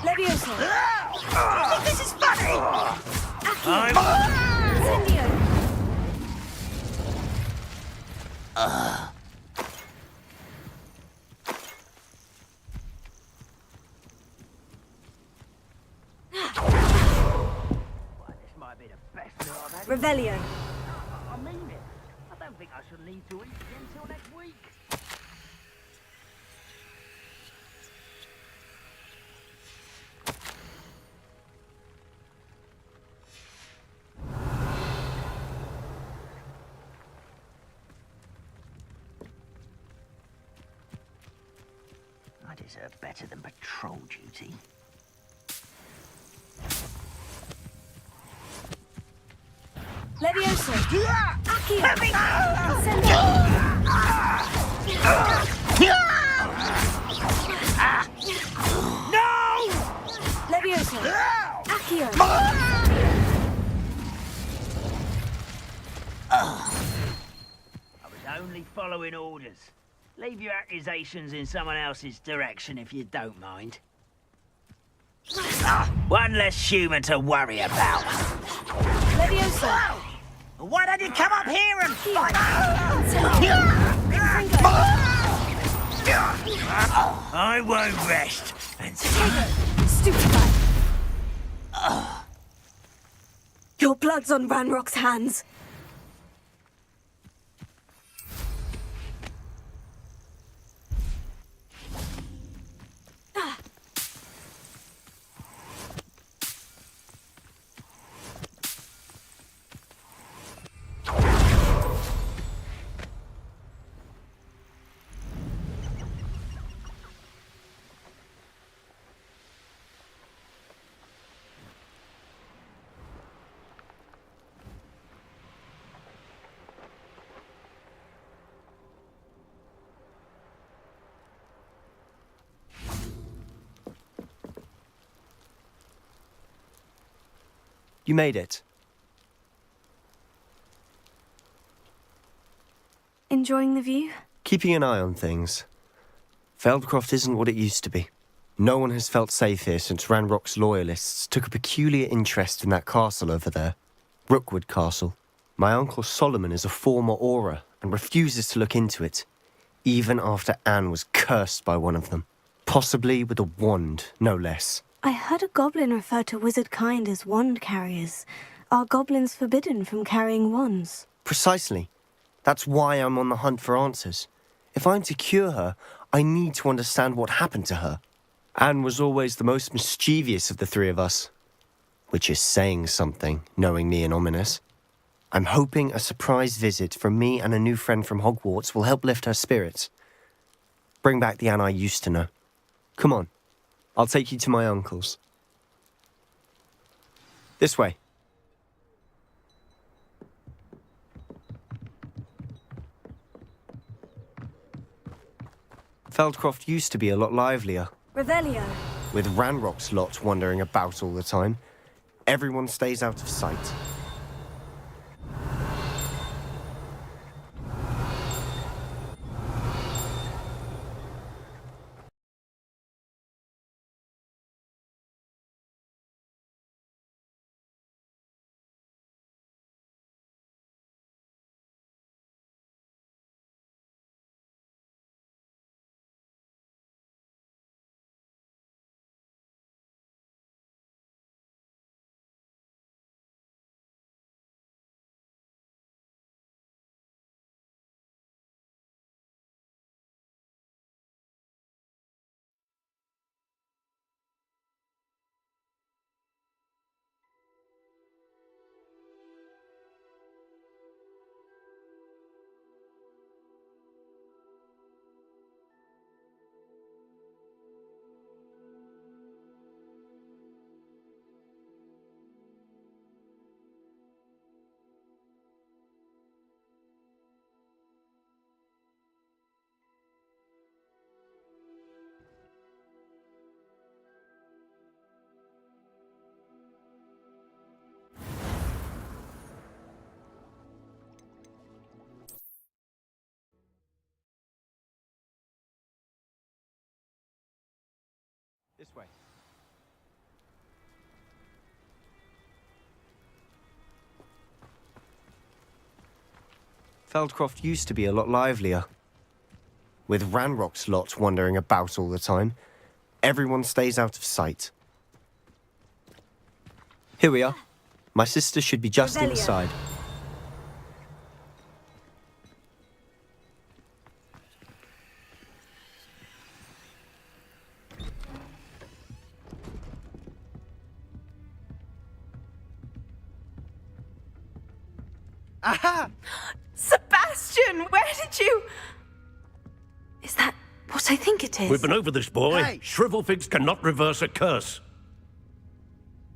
S1: Levioso!
S4: This is funny!
S1: Incendio!
S3: This might be the best that I've had.
S1: Revelio!
S3: I mean it. I don't think I shall need to eat again until next week. I deserve better than patrol duty.
S1: Levioso! Accio! Incendio!
S3: No!
S1: Levioso! Accio!
S3: I was only following orders. Leave your accusations in someone else's direction if you don't mind. One less human to worry about.
S1: Levioso!
S3: Why don't you come up here and fight? I won't rest until...
S1: Stupefy! Your blood's on Ranrock's hands.
S12: You made it.
S1: Enjoying the view?
S12: Keeping an eye on things. Feldcroft isn't what it used to be. No one has felt safe here since Ranrock's loyalists took a peculiar interest in that castle over there. Rookwood Castle. My uncle Solomon is a former Auror and refuses to look into it, even after Anne was cursed by one of them. Possibly with a wand, no less.
S1: I heard a goblin refer to wizard kind as wand carriers. Are goblins forbidden from carrying wands?
S12: Precisely. That's why I'm on the hunt for answers. If I'm to cure her, I need to understand what happened to her. Anne was always the most mischievous of the three of us. Which is saying something, knowing me and Ominous. I'm hoping a surprise visit from me and a new friend from Hogwarts will help lift her spirits. Bring back the Anne I used to know. Come on, I'll take you to my uncle's. This way. Feldcroft used to be a lot livelier.
S1: Revelio.
S12: With Ranrock's lot wandering about all the time, everyone stays out of sight. This way. Feldcroft used to be a lot livelier. With Ranrock's lot wandering about all the time, everyone stays out of sight. Here we are. My sister should be just
S1: Revelio.
S12: inside.
S10: Aha! Sebastian, where did you...
S1: Is that what I think it is?
S13: We've been over this, boy.
S10: Hey.
S13: Shrivelfigs cannot reverse a curse.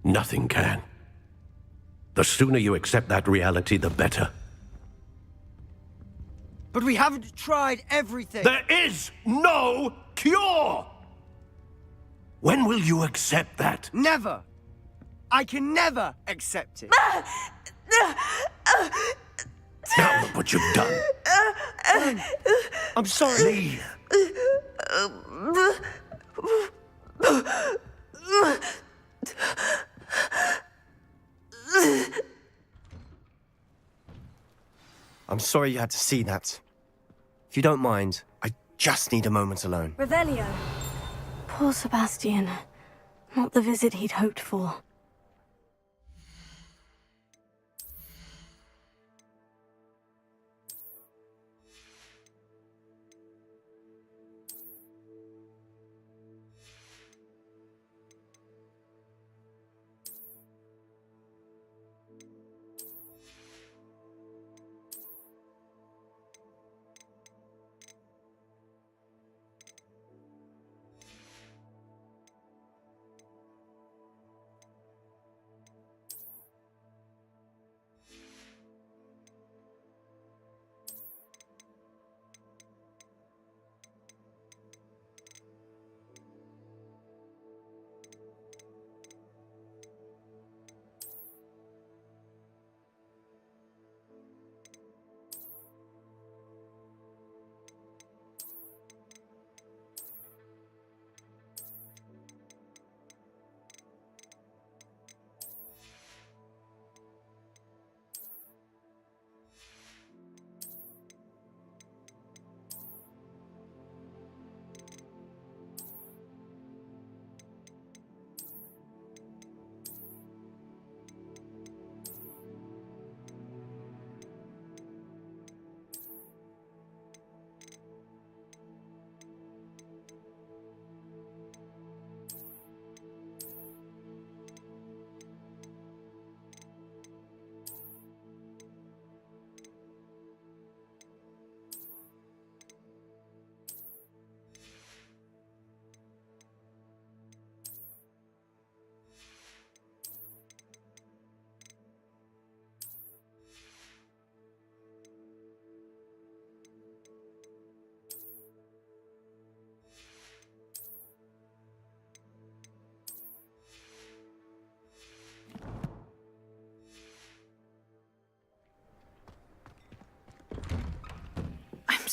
S13: Nothing can. The sooner you accept that reality, the better.
S14: But we haven't tried everything.
S13: There is no cure! When will you accept that?
S14: Never. I can never accept it.
S13: Now look what you've done.
S14: I'm sorry.
S13: Leave.
S12: I'm sorry you had to see that. If you don't mind, I just need a moment alone.
S1: Revelio. Poor Sebastian. Not the visit he'd hoped for.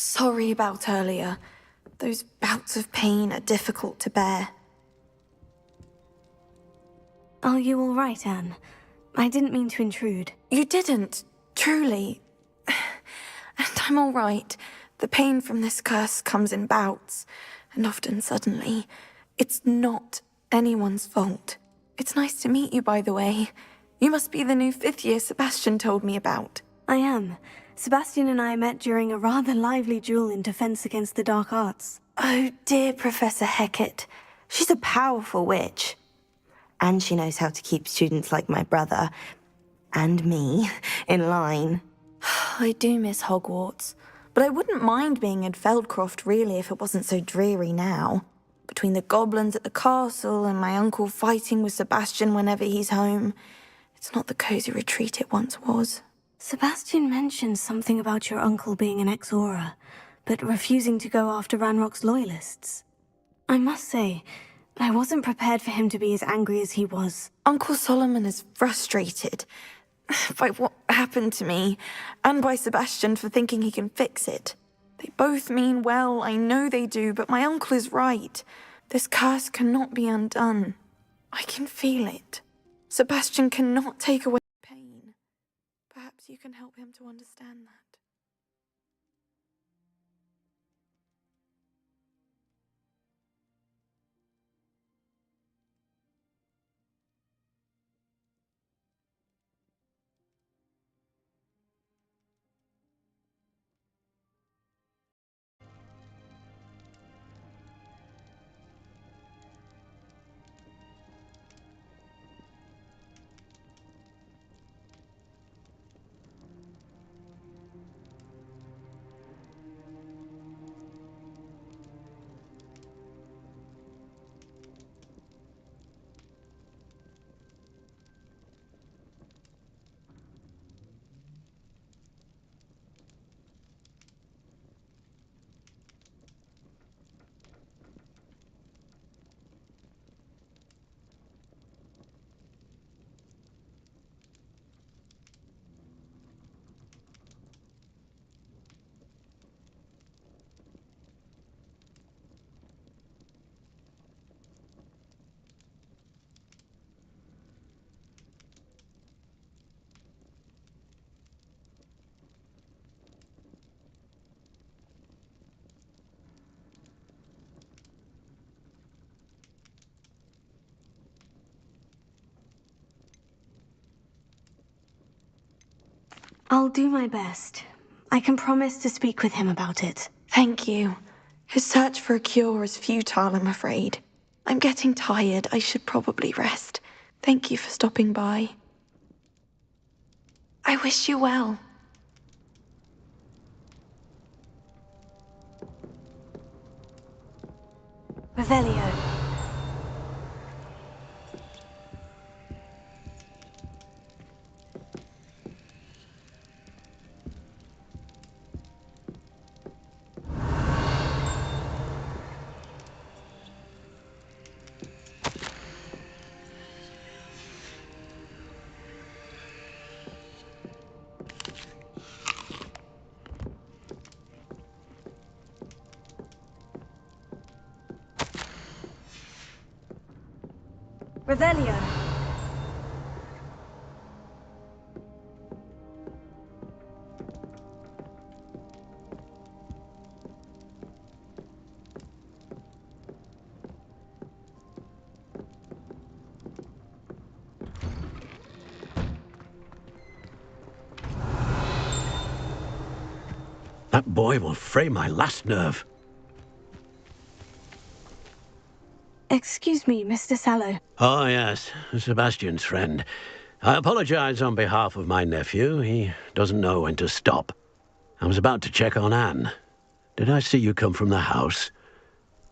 S15: sorry about earlier. Those bouts of pain are difficult to bear.
S1: Are you all right, Anne? I didn't mean to intrude.
S15: You didn't, truly. And I'm all right. The pain from this curse comes in bouts, and often suddenly. It's not anyone's fault. It's nice to meet you, by the way. You must be the new 5th year Sebastian told me about.
S1: I am. Sebastian and I met during a rather lively duel in defense against the dark arts.
S15: Oh, dear Professor Hecat. She's a powerful witch. And she knows how to keep students like my brother, and me, in line. I do miss Hogwarts, but I wouldn't mind being in Feldcroft, really, if it wasn't so dreary now. Between the goblins at the castle and my uncle fighting with Sebastian whenever he's home, it's not the cozy retreat it once was.
S1: Sebastian mentioned something about your uncle being an ex-Auror, but refusing to go after Ranrock's loyalists. I must say, I wasn't prepared for him to be as angry as he was.
S15: Uncle Solomon is frustrated by what happened to me, and by Sebastian for thinking he can fix it. They both mean well, I know they do, but my uncle is right. This curse cannot be undone. I can feel it. Sebastian cannot take away pain. Perhaps you can help him to understand that.
S1: I'll do my best. I can promise to speak with him about it.
S15: Thank you. His search for a cure is futile, I'm afraid. I'm getting tired. I should probably rest. Thank you for stopping by. I wish you well.
S1: Revelio. Revelio.
S13: That boy will fray my last nerve.
S1: Excuse me, Mr. Sallow.
S13: Oh, yes, Sebastian's friend. I apologize on behalf of my nephew. He doesn't know when to stop. I was about to check on Anne. Did I see you come from the house?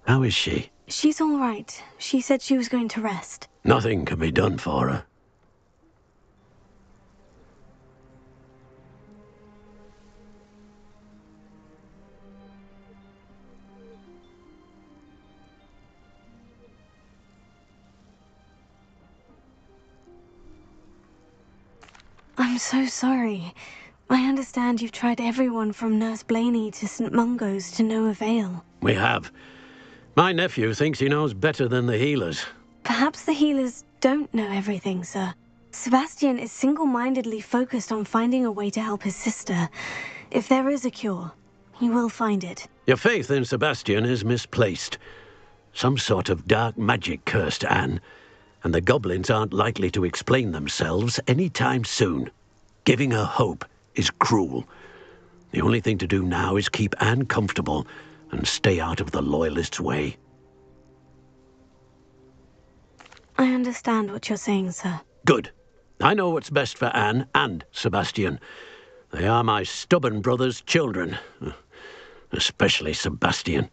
S13: How is she?
S1: She's all right. She said she was going to rest.
S13: Nothing can be done for her.
S1: I'm so sorry. I understand you've tried everyone from Nurse Blaney to St. Mungo's to no avail.
S13: We have. My nephew thinks he knows better than the healers.
S1: Perhaps the healers don't know everything, sir. Sebastian is single-mindedly focused on finding a way to help his sister. If there is a cure, he will find it.
S13: Your faith in Sebastian is misplaced. Some sort of dark magic cursed Anne, and the goblins aren't likely to explain themselves any time soon. Giving her hope is cruel. The only thing to do now is keep Anne comfortable and stay out of the Loyalists' way.
S1: I understand what you're saying, sir.
S13: Good. I know what's best for Anne and Sebastian. They are my stubborn brother's children. Especially Sebastian.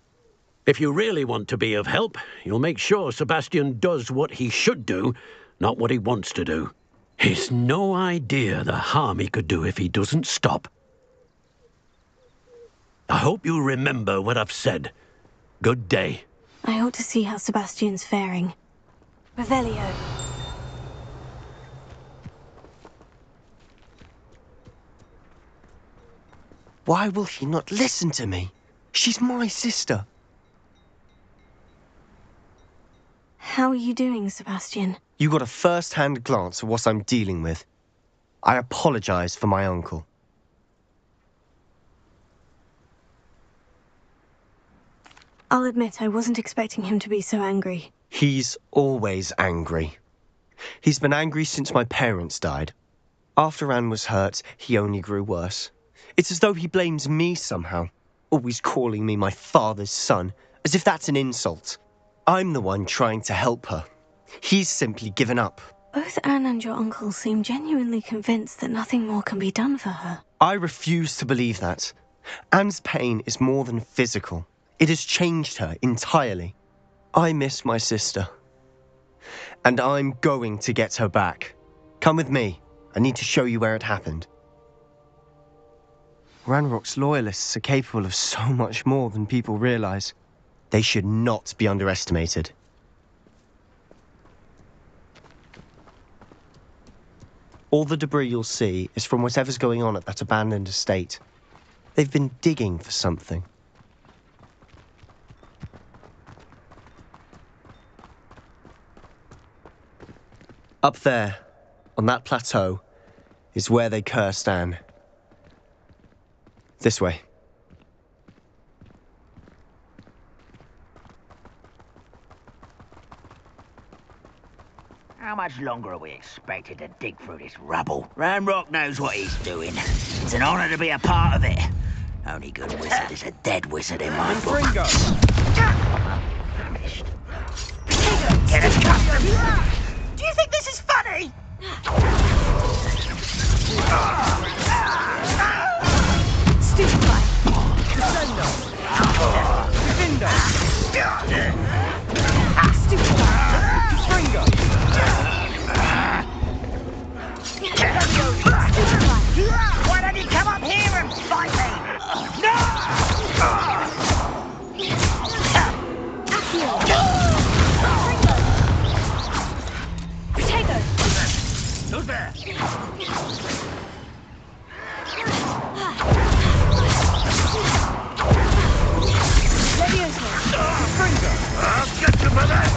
S13: If you really want to be of help, you'll make sure Sebastian does what he should do, not what he wants to do. He's no idea the harm he could do if he doesn't stop. I hope you remember what I've said. Good day.
S1: I ought to see how Sebastian's faring. Revelio.
S12: Why will he not listen to me? She's my sister.
S1: How are you doing, Sebastian?
S12: You got a first-hand glance at what I'm dealing with. I apologize for my uncle.
S1: I'll admit I wasn't expecting him to be so angry.
S12: He's always angry. He's been angry since my parents died. After Anne was hurt, he only grew worse. It's as though he blames me somehow, always calling me my father's son, as if that's an insult. I'm the one trying to help her. He's simply given up.
S1: Both Anne and your uncle seem genuinely convinced that nothing more can be done for her.
S12: I refuse to believe that. Anne's pain is more than physical. It has changed her entirely. I miss my sister. And I'm going to get her back. Come with me. I need to show you where it happened. Ranrock's Loyalists are capable of so much more than people realize. They should not be underestimated. All the debris you'll see is from whatever's going on at that abandoned estate. They've been digging for something. Up there, on that plateau, is where they cursed Anne. This way.
S3: How much longer are we expected to dig through this rubble? Ranrock knows what he's doing. It's an honor to be a part of it. Only good wizard is a dead wizard in my book. Finished. Get accustomed. Do you think this is funny?
S14: Stupefy. Descendo. Defendo. Stupefy. Springo.
S3: Why don't you come up here and fight me? No! Who's there? I'll get you for that!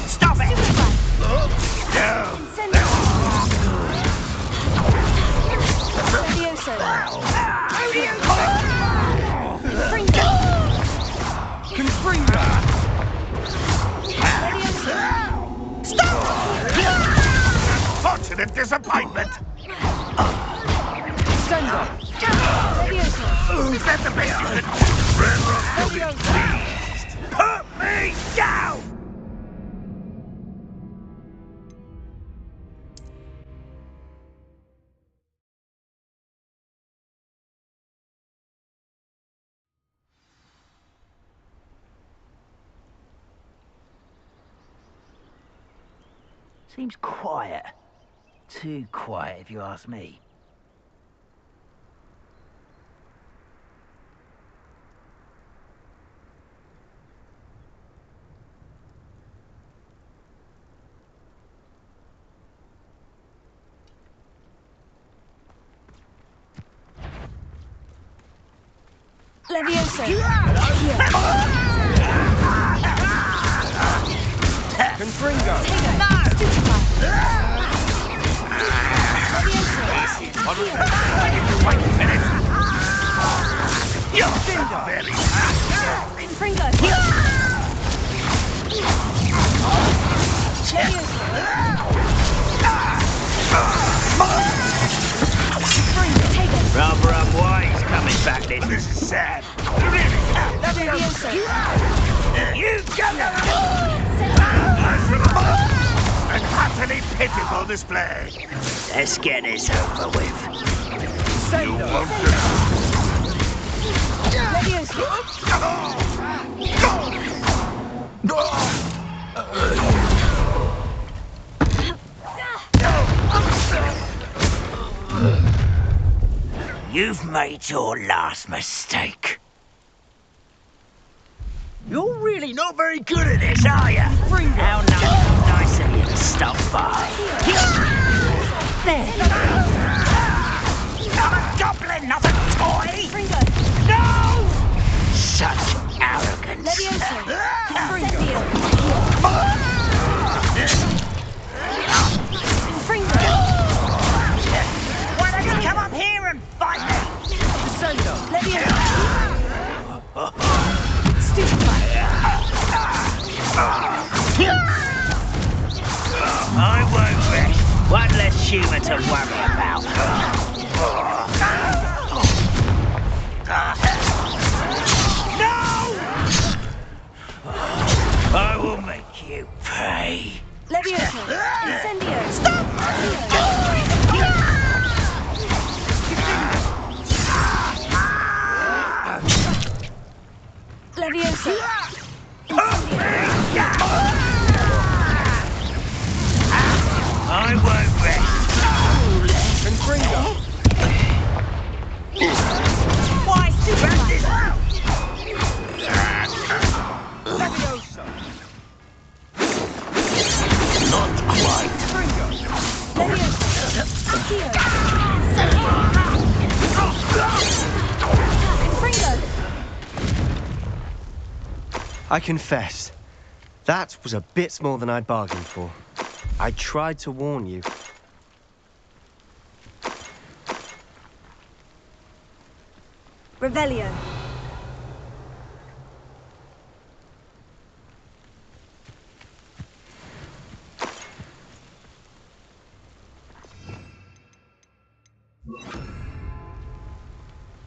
S3: Stop it! Fortunate disappointment!
S14: Stand up!
S3: Is that the best you could... Ranrock will be pleased! Put me down! Seems quiet. Too quiet, if you ask me.
S11: Levioso.
S14: Confringo.
S3: Rather unwise coming back this is sad. You go!
S4: An utterly pitiful display.
S3: Let's get this over with.
S4: You won't get
S3: You've made your last mistake. You're really not very good at this, are you? How nice of you to stop by. There. I'm a goblin, not a toy! No! Such arrogance. Why don't you come up here and fight me? I won't rest. One less human to worry about. No! I will make you pay.
S11: Levioso. Incendio. Levioso.
S3: I won't rest.
S14: Confringo.
S11: Why,
S14: Levioso.
S9: Not quite.
S12: I confess, that was a bit more than I'd bargained for. I tried to warn you.
S11: Revelio.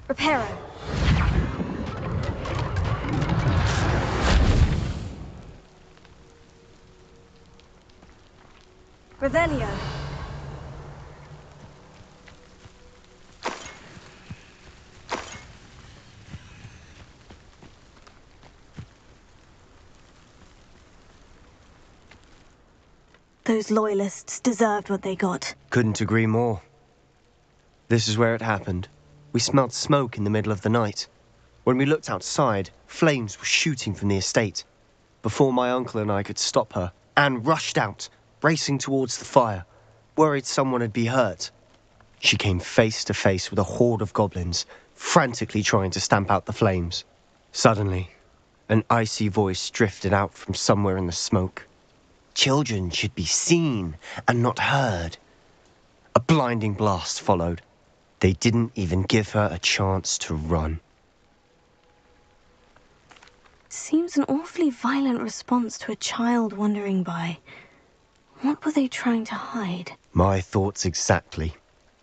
S11: Reparo. Revelio.
S1: Those loyalists deserved what they got.
S12: Couldn't agree more. This is where it happened. We smelled smoke in the middle of the night. When we looked outside, flames were shooting from the estate. Before my uncle and I could stop her, Anne rushed out, racing towards the fire, worried someone had been hurt. She came face to face with a horde of goblins, frantically trying to stamp out the flames. Suddenly, an icy voice drifted out from somewhere in the smoke. Children should be seen and not heard. A blinding blast followed. They didn't even give her a chance to run.
S1: Seems an awfully violent response to a child wandering by. What were they trying to hide?
S12: My thoughts exactly.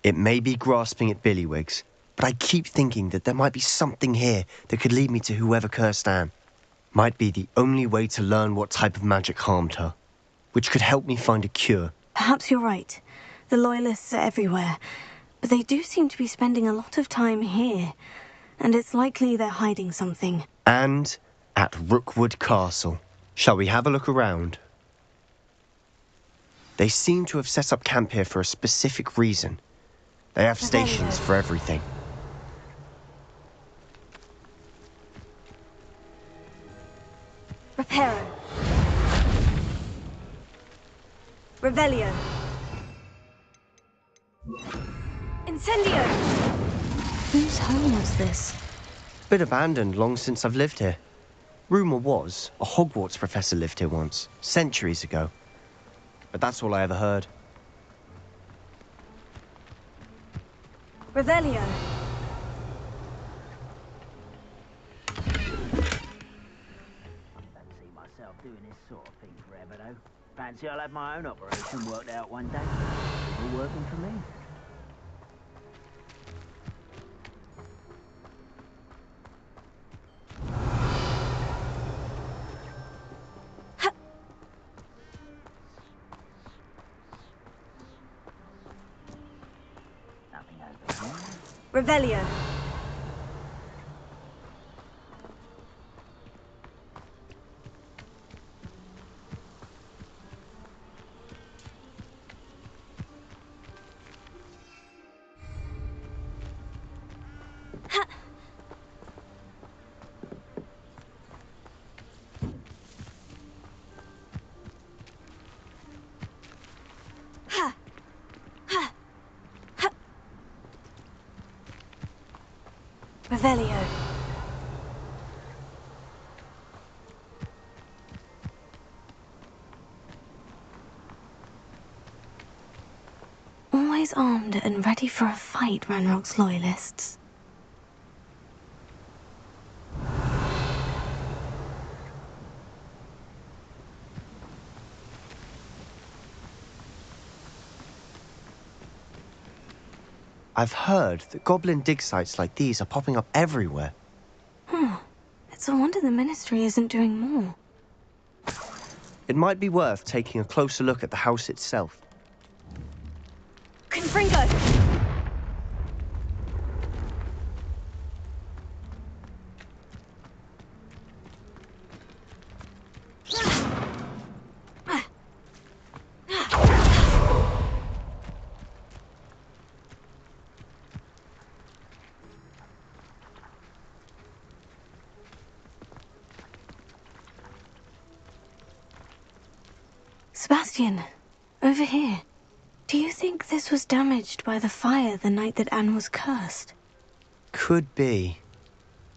S12: It may be grasping at Billywigs, but I keep thinking that there might be something here that could lead me to whoever cursed Anne. Might be the only way to learn what type of magic harmed her, which could help me find a cure.
S1: Perhaps you're right. The Loyalists are everywhere, but they do seem to be spending a lot of time here, and it's likely they're hiding something.
S12: And at Rookwood Castle. Shall we have a look around? They seem to have set up camp here for a specific reason. They have stations for everything.
S11: Reparo. Revelio. Incendio.
S1: Whose home was this?
S12: Been abandoned long since I've lived here. Rumour was, a Hogwarts professor lived here once, centuries ago. But that's all I ever heard.
S1: Revelio.
S3: Fancy myself doing this sort of thing forever, though. Fancy I'll have my own operation worked out one day. All working for me. Nothing has been done.
S1: Revelio. Revelio. Always armed and ready for a fight, Ranrock's loyalists.
S12: I've heard that goblin dig sites like these are popping up everywhere.
S1: It's a wonder the Ministry isn't doing more.
S12: It might be worth taking a closer look at the house itself.
S1: Confringo! Sebastian, over here. Do you think this was damaged by the fire the night that Anne was cursed?
S12: Could be.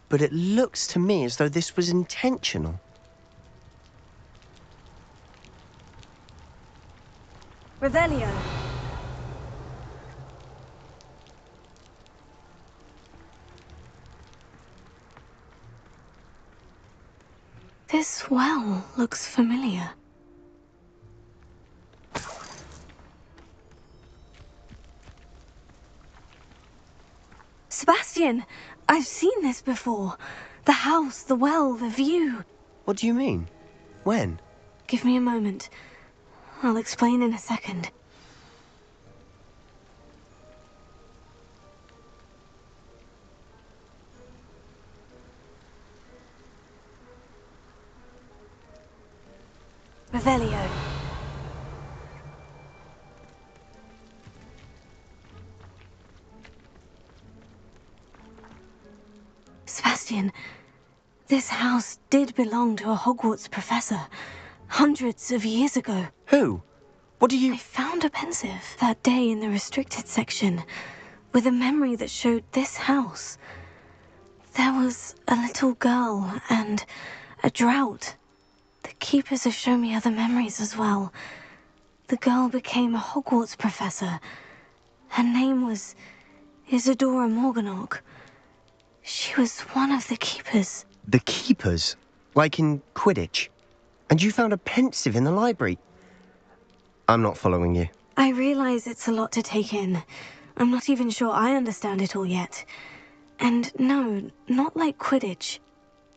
S12: But it looks to me as though this was intentional.
S1: Revelio. This well looks familiar. Sebastian, I've seen this before. The house, the well, the view.
S12: What do you mean? When?
S1: Give me a moment. I'll explain in a second. Revelio. Sebastian, this house did belong to a Hogwarts professor, hundreds of years ago.
S12: Who? What do you...
S1: I found a pensive that day in the restricted section, with a memory that showed this house. There was a little girl and a drought. The keepers have shown me other memories as well. The girl became a Hogwarts professor. Her name was Isadora Morganach. She was one of the keepers.
S12: The keepers? Like in Quidditch? And you found a pensive in the library? I'm not following you.
S1: I realize it's a lot to take in. I'm not even sure I understand it all yet. And no, not like Quidditch.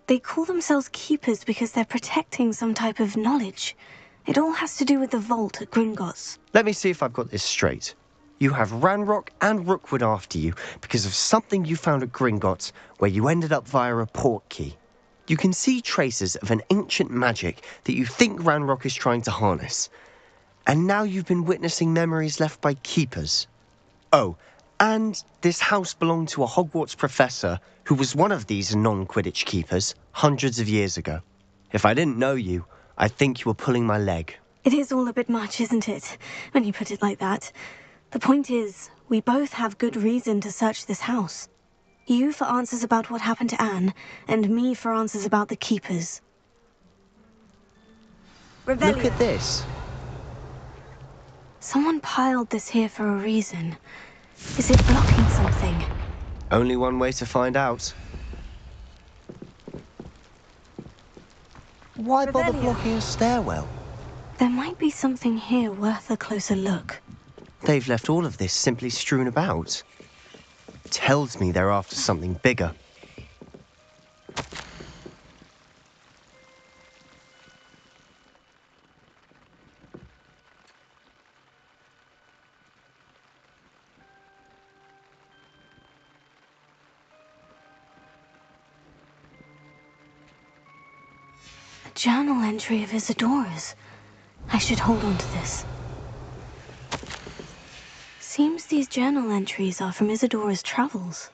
S1: They call themselves keepers because they're protecting some type of knowledge. It all has to do with the vault at Gringotts.
S12: Let me see if I've got this straight. You have Ranrock and Rookwood after you because of something you found at Gringotts where you ended up via a port key. You can see traces of an ancient magic that you think Ranrock is trying to harness. And now you've been witnessing memories left by keepers. Oh, and this house belonged to a Hogwarts professor who was one of these non-Quidditch keepers hundreds of years ago. If I didn't know you, I'd think you were pulling my leg.
S1: It is all a bit much, isn't it, when you put it like that? The point is, we both have good reason to search this house. You for answers about what happened to Anne, and me for answers about the Keepers.
S12: Look at this.
S1: Someone piled this here for a reason. Is it blocking something?
S12: Only one way to find out. Why bother blocking a stairwell?
S1: There might be something here worth a closer look.
S12: They've left all of this simply strewn about. Tells me they're after something bigger.
S1: A journal entry of Isadora's. I should hold on to this. Seems these journal entries are from Isadora's travels.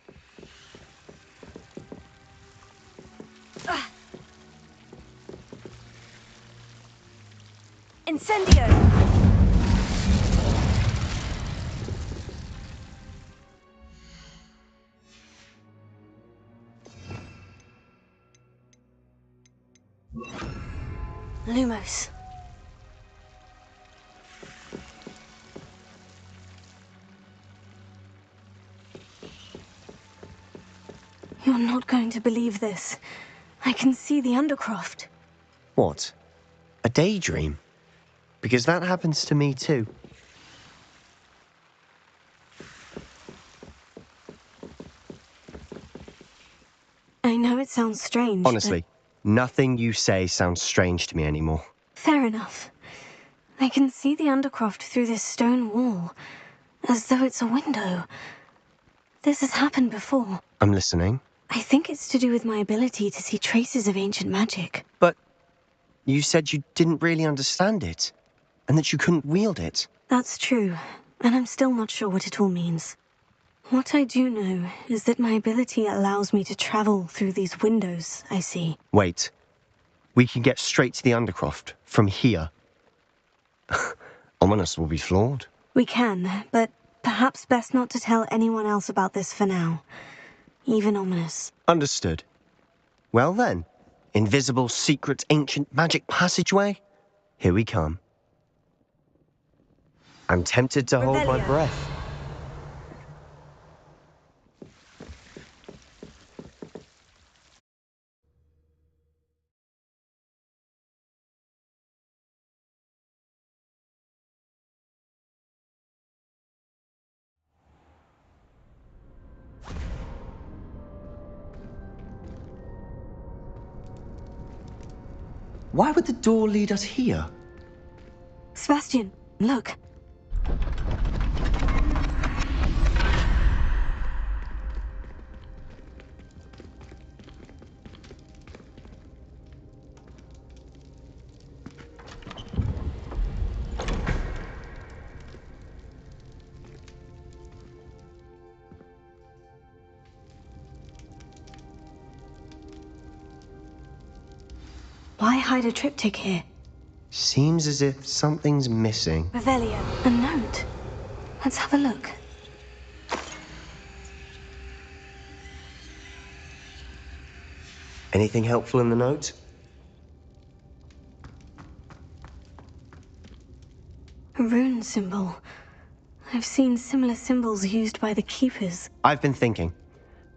S11: Incendio!
S1: Lumos. You're not going to believe this. I can see the Undercroft.
S12: What? A daydream? Because that happens to me too.
S1: I know it sounds strange,
S12: Honestly, nothing you say sounds strange to me anymore.
S1: Fair enough. I can see the Undercroft through this stone wall, as though it's a window. This has happened before.
S12: I'm listening.
S1: I think it's to do with my ability to see traces of ancient magic.
S12: But you said you didn't really understand it, and that you couldn't wield it.
S1: That's true, and I'm still not sure what it all means. What I do know is that my ability allows me to travel through these windows I see.
S12: Wait. We can get straight to the Undercroft from here. Ominous will be floored.
S1: We can, but perhaps best not to tell anyone else about this for now. Even Ominous.
S12: Understood. Well then, invisible, secret, ancient magic passageway? Here we come. I'm tempted to hold my breath. Why would the door lead us here?
S1: Sebastian, look. Why hide a triptych here?
S12: Seems as if something's missing.
S1: Revelio, a note. Let's have a look.
S12: Anything helpful in the note?
S1: A rune symbol. I've seen similar symbols used by the Keepers.
S12: I've been thinking.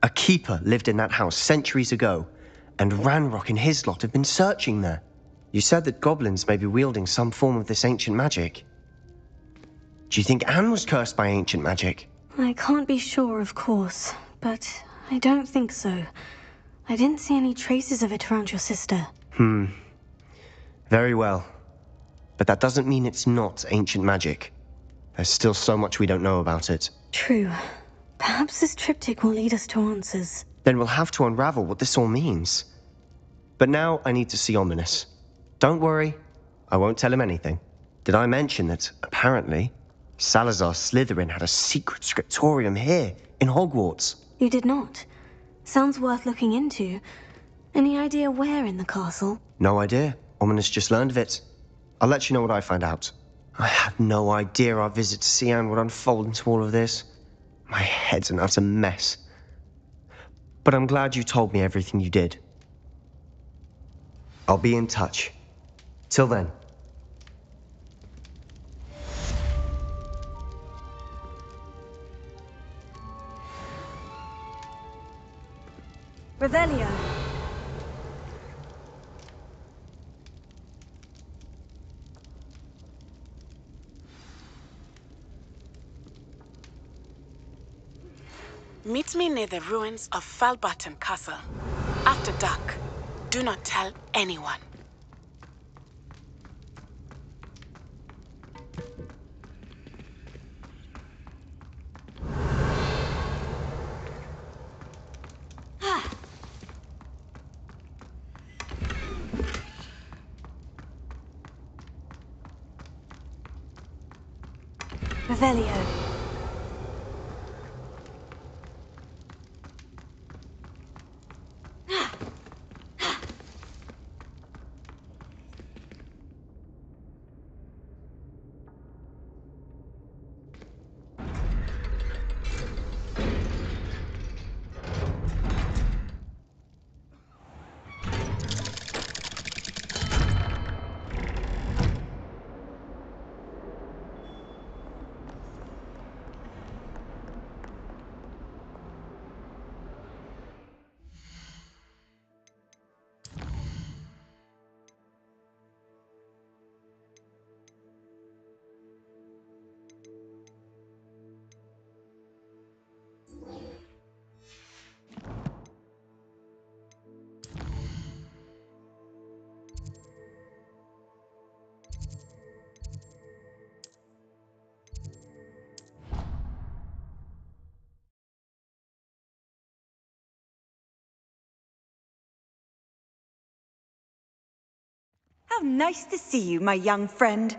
S12: A keeper lived in that house centuries ago, and Ranrock and his lot have been searching there. You said that goblins may be wielding some form of this ancient magic. Do you think Anne was cursed by ancient magic?
S1: I can't be sure, of course, but I don't think so. I didn't see any traces of it around your sister.
S12: Very well. But that doesn't mean it's not ancient magic. There's still so much we don't know about it.
S1: True. Perhaps this triptych will lead us to answers.
S12: Then we'll have to unravel what this all means. But now I need to see Ominous. Don't worry, I won't tell him anything. Did I mention that, apparently, Salazar Slytherin had a secret scriptorium here, in Hogwarts?
S1: You did not. Sounds worth looking into. Any idea where in the castle?
S12: No idea. Ominous just learned of it. I'll let you know what I find out. I had no idea our visit to Cian would unfold into all of this. My head's an utter mess. But I'm glad you told me everything you did. I'll be in touch. Till then.
S11: Revelio.
S16: Meet me near the ruins of Falbutton Castle. After dark. Do not tell anyone.
S11: Revelio. How nice to see you, my young friend.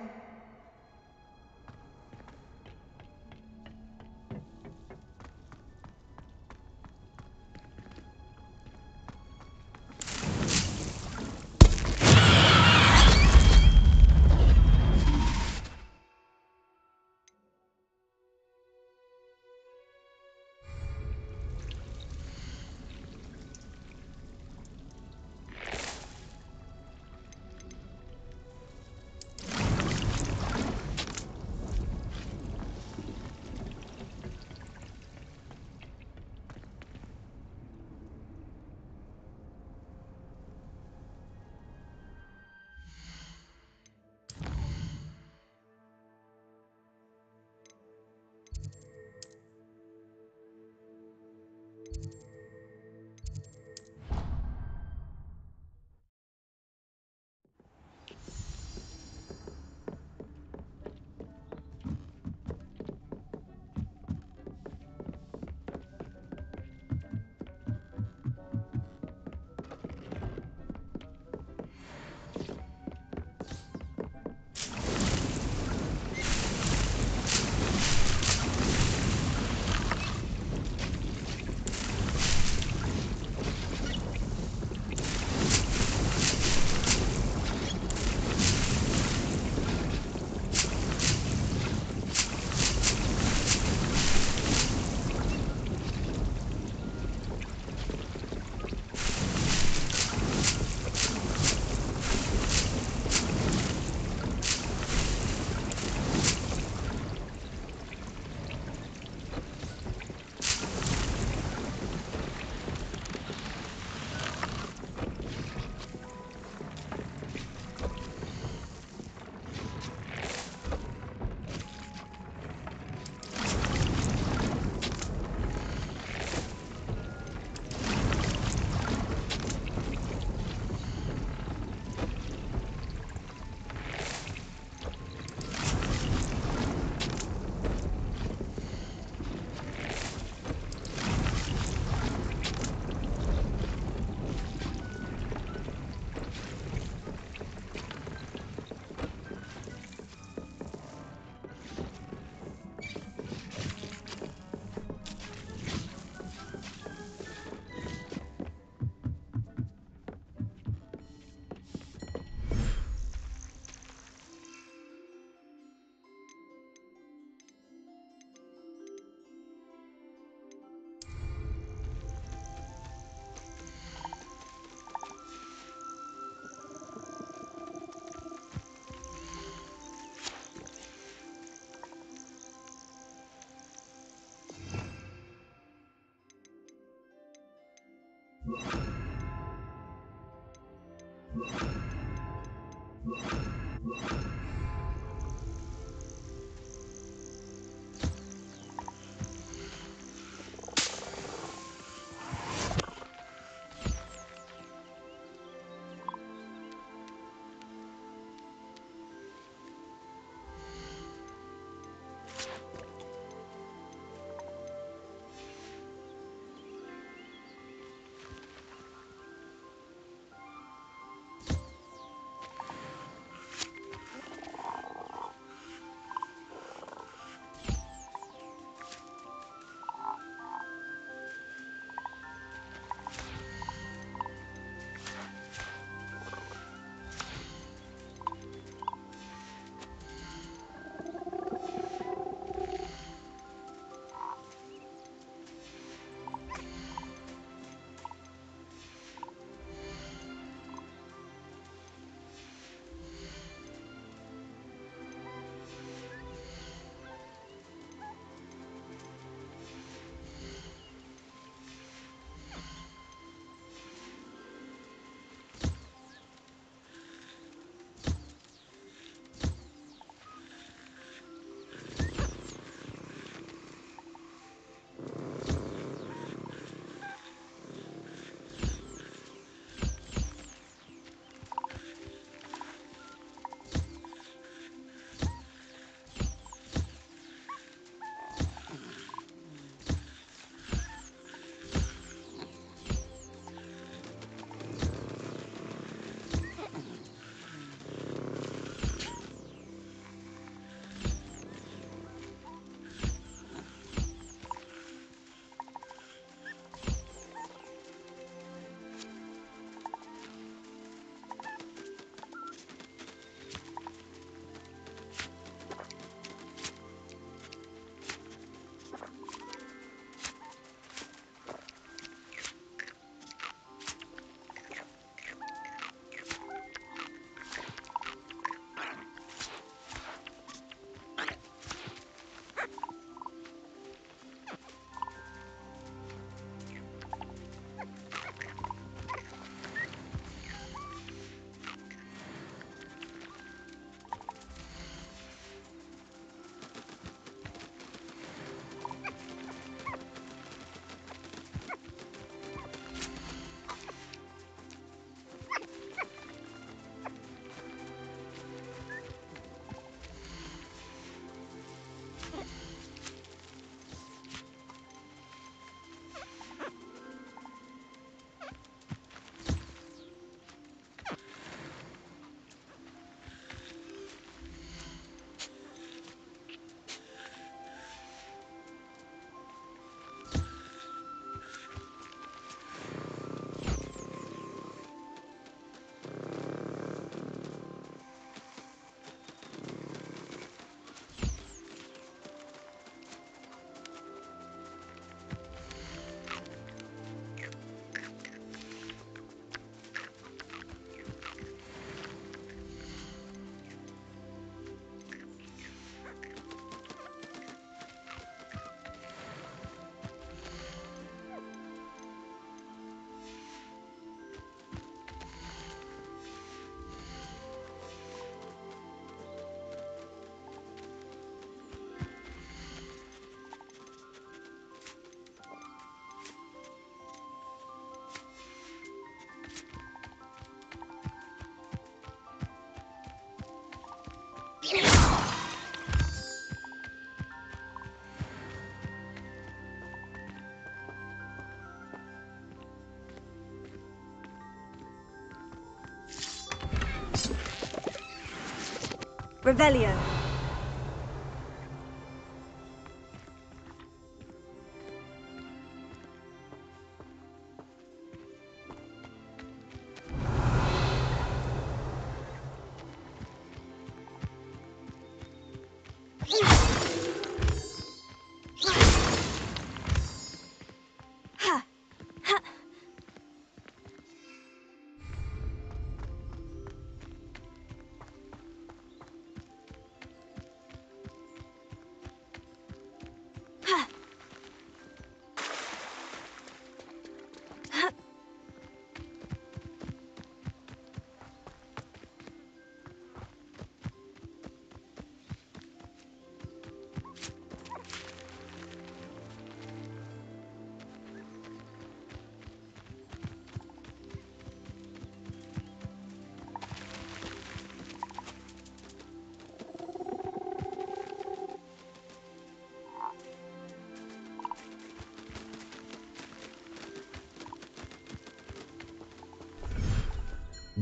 S11: Revelio.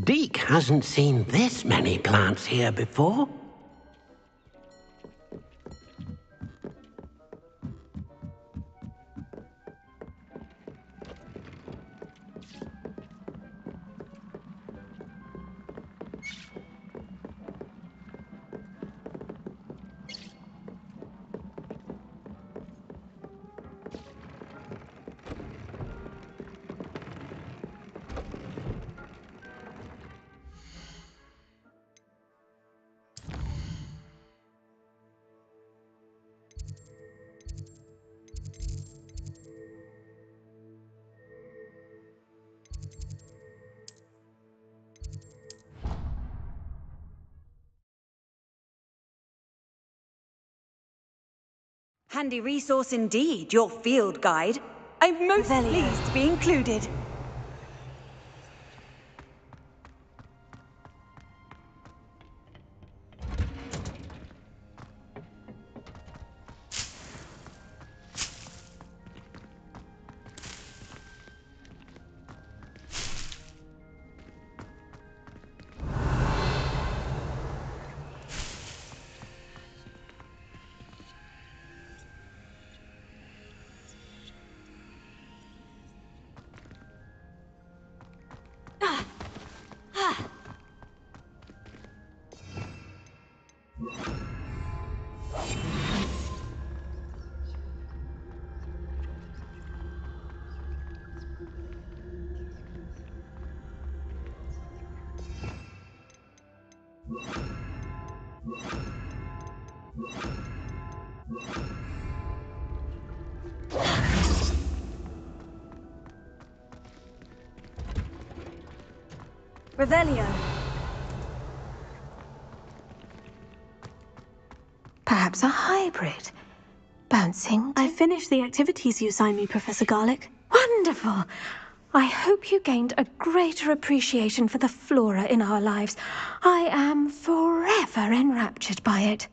S13: Deke hasn't seen this many plants here before.
S11: Handy resource indeed, your field guide. I'm most pleased to be included. Revelio.
S1: Perhaps a hybrid. Bouncing. I finished the activities you assigned me, Professor Garlick.
S17: Wonderful! I hope you gained a greater appreciation for the flora in our lives. I am forever enraptured by it.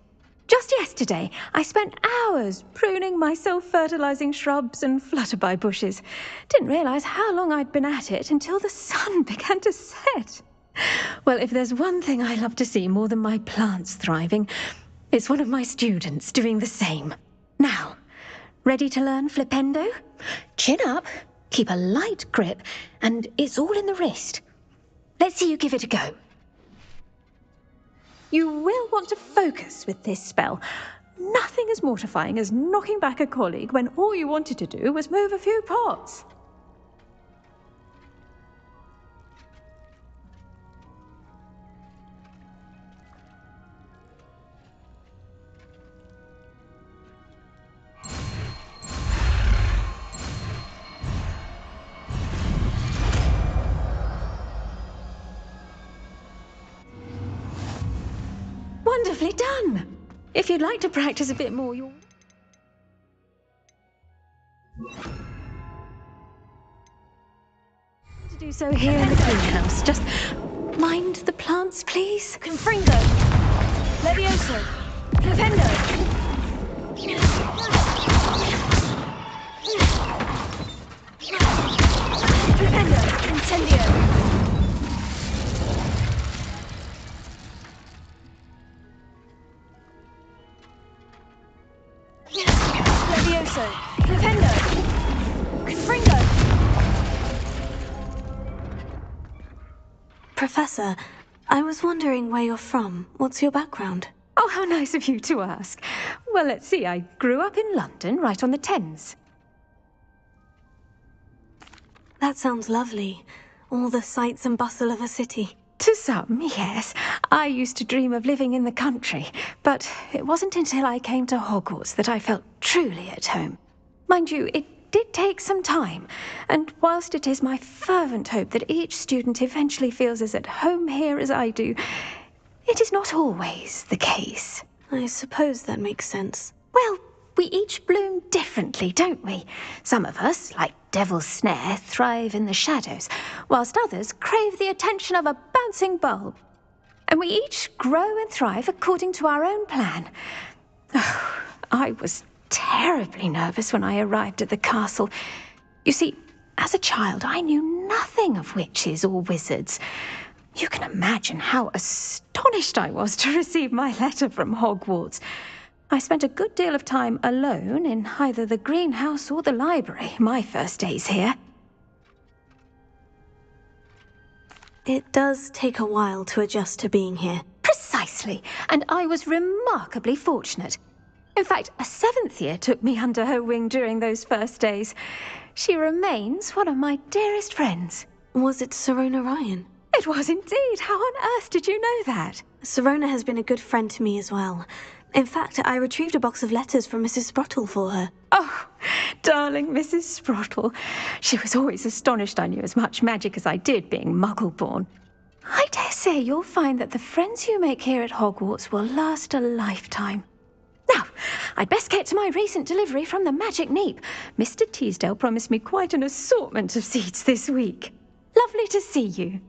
S17: Just yesterday, I spent hours pruning my self-fertilizing shrubs and flutterby bushes. Didn't realize how long I'd been at it until the sun began to set. Well, if there's one thing I love to see more than my plants thriving, it's one of my students doing the same. Now, ready to learn Flipendo? Chin up, keep a light grip, and it's all in the wrist. Let's see you give it a go. You will want to focus with this spell. Nothing as mortifying as knocking back a colleague when all you wanted to do was move a few pots. Wonderfully done! If you'd like to practice a bit more, you'll... to do so here in the greenhouse. Just mind the plants, please.
S11: Confringo. Levioso. Flipendo. Flipendo. Incendio.
S17: Confuso, Flipendo, Confringo.
S1: Professor, I was wondering where you're from. What's your background?
S17: Oh, how nice of you to ask. Well, let's see, I grew up in London, right on the Thames.
S1: That sounds lovely. All the sights and bustle of a city.
S17: To some, yes. I used to dream of living in the country, but it wasn't until I came to Hogwarts that I felt truly at home. Mind you, it did take some time, and whilst it is my fervent hope that each student eventually feels as at home here as I do, it is not always the case.
S1: I suppose that makes sense.
S17: Well, we each bloom differently, don't we? Some of us, like Devil's Snare, thrive in the shadows, whilst others crave the attention of a bouncing bulb. And we each grow and thrive according to our own plan. Oh, I was terribly nervous when I arrived at the castle. You see, as a child, I knew nothing of witches or wizards. You can imagine how astonished I was to receive my letter from Hogwarts. I spent a good deal of time alone in either the greenhouse or the library my first days here.
S1: It does take a while to adjust to being here.
S17: Precisely, and I was remarkably fortunate. In fact, a 7th year took me under her wing during those first days. She remains one of my dearest friends.
S1: Was it Sirona Ryan?
S17: It was indeed. How on earth did you know that?
S1: Sirona has been a good friend to me as well. In fact, I retrieved a box of letters from Mrs. Sprottle for her.
S17: Oh, darling Mrs. Sprottle. She was always astonished I knew as much magic as I did, being Muggle-born. I dare say you'll find that the friends you make here at Hogwarts will last a lifetime. Now, I'd best get to my recent delivery from the Magic Neep. Mr. Teasdale promised me quite an assortment of seeds this week. Lovely to see you.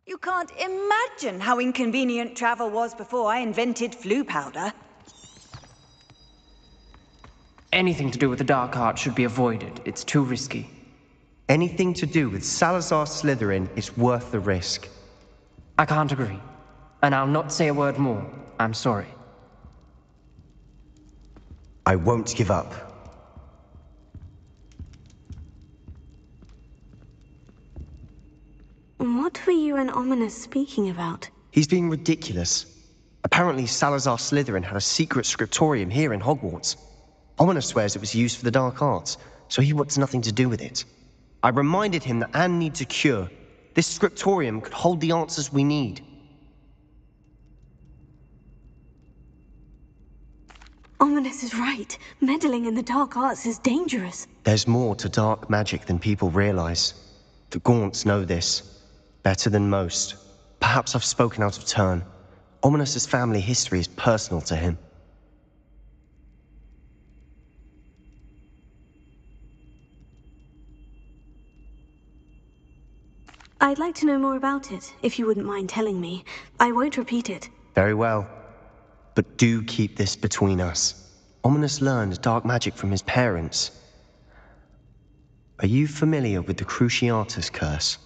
S11: You can't imagine how inconvenient travel was before I invented flu powder.
S18: Anything to do with the dark art should be avoided. It's too risky.
S14: Anything to do with Salazar Slytherin is worth the risk.
S18: I can't agree. And I'll not say a word more. I'm sorry.
S14: I won't give up.
S1: What were you and Ominous speaking about?
S12: He's being ridiculous. Apparently Salazar Slytherin had a secret scriptorium here in Hogwarts. Ominous swears it was used for the dark arts, so he wants nothing to do with it. I reminded him that Anne needs a cure. This scriptorium could hold the answers we need.
S1: Ominous is right. Meddling in the dark arts is dangerous.
S12: There's more to dark magic than people realize. The Gaunts know this. Better than most. Perhaps I've spoken out of turn. Ominous's family history is personal to him.
S1: I'd like to know more about it, if you wouldn't mind telling me. I won't repeat it.
S12: Very well. But do keep this between us. Ominous learned dark magic from his parents. Are you familiar with the Cruciatus Curse?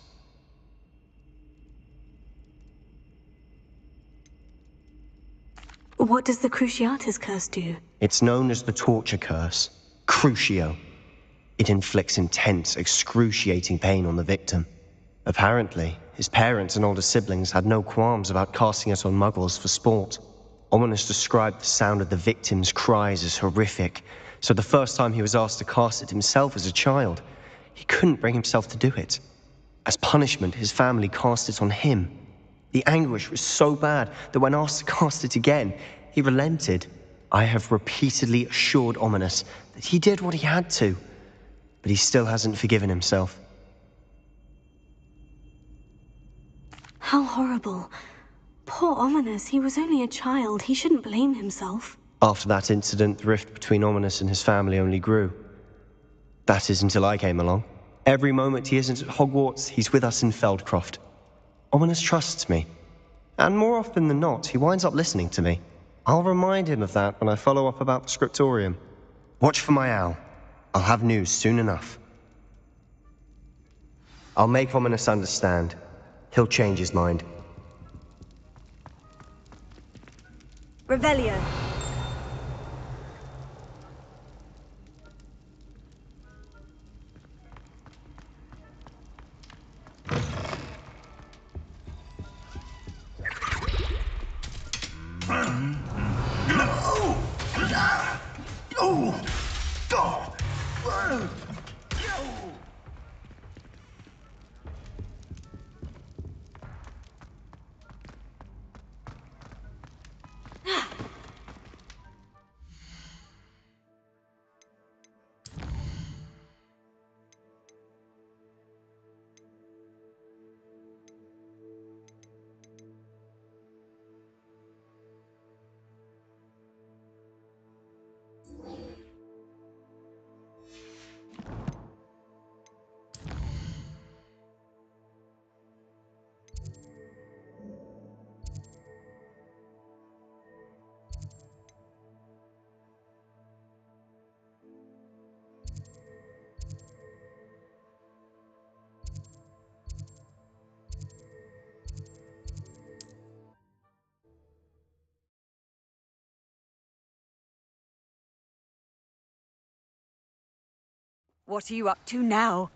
S1: What does the Cruciatus Curse do?
S12: It's known as the Torture Curse. Crucio. It inflicts intense, excruciating pain on the victim. Apparently, his parents and older siblings had no qualms about casting it on muggles for sport. Ominous described the sound of the victim's cries as horrific, so the first time he was asked to cast it himself as a child, he couldn't bring himself to do it. As punishment, his family cast it on him. The anguish was so bad that when asked to cast it again, he relented.
S14: I have repeatedly assured Ominous that he did what he had to, but he still hasn't forgiven himself.
S1: How horrible. Poor Ominous, he was only a child. He shouldn't blame himself.
S14: After that incident, the rift between Ominous and his family only grew. That is until I came along. Every moment he isn't at Hogwarts, he's with us in Feldcroft. Ominous trusts me. And more often than not, he winds up listening to me. I'll remind him of that when I follow up about the scriptorium. Watch for my owl. I'll have news soon enough. I'll make Ominous understand. He'll change his mind.
S1: Revelio.
S19: What are you up to now?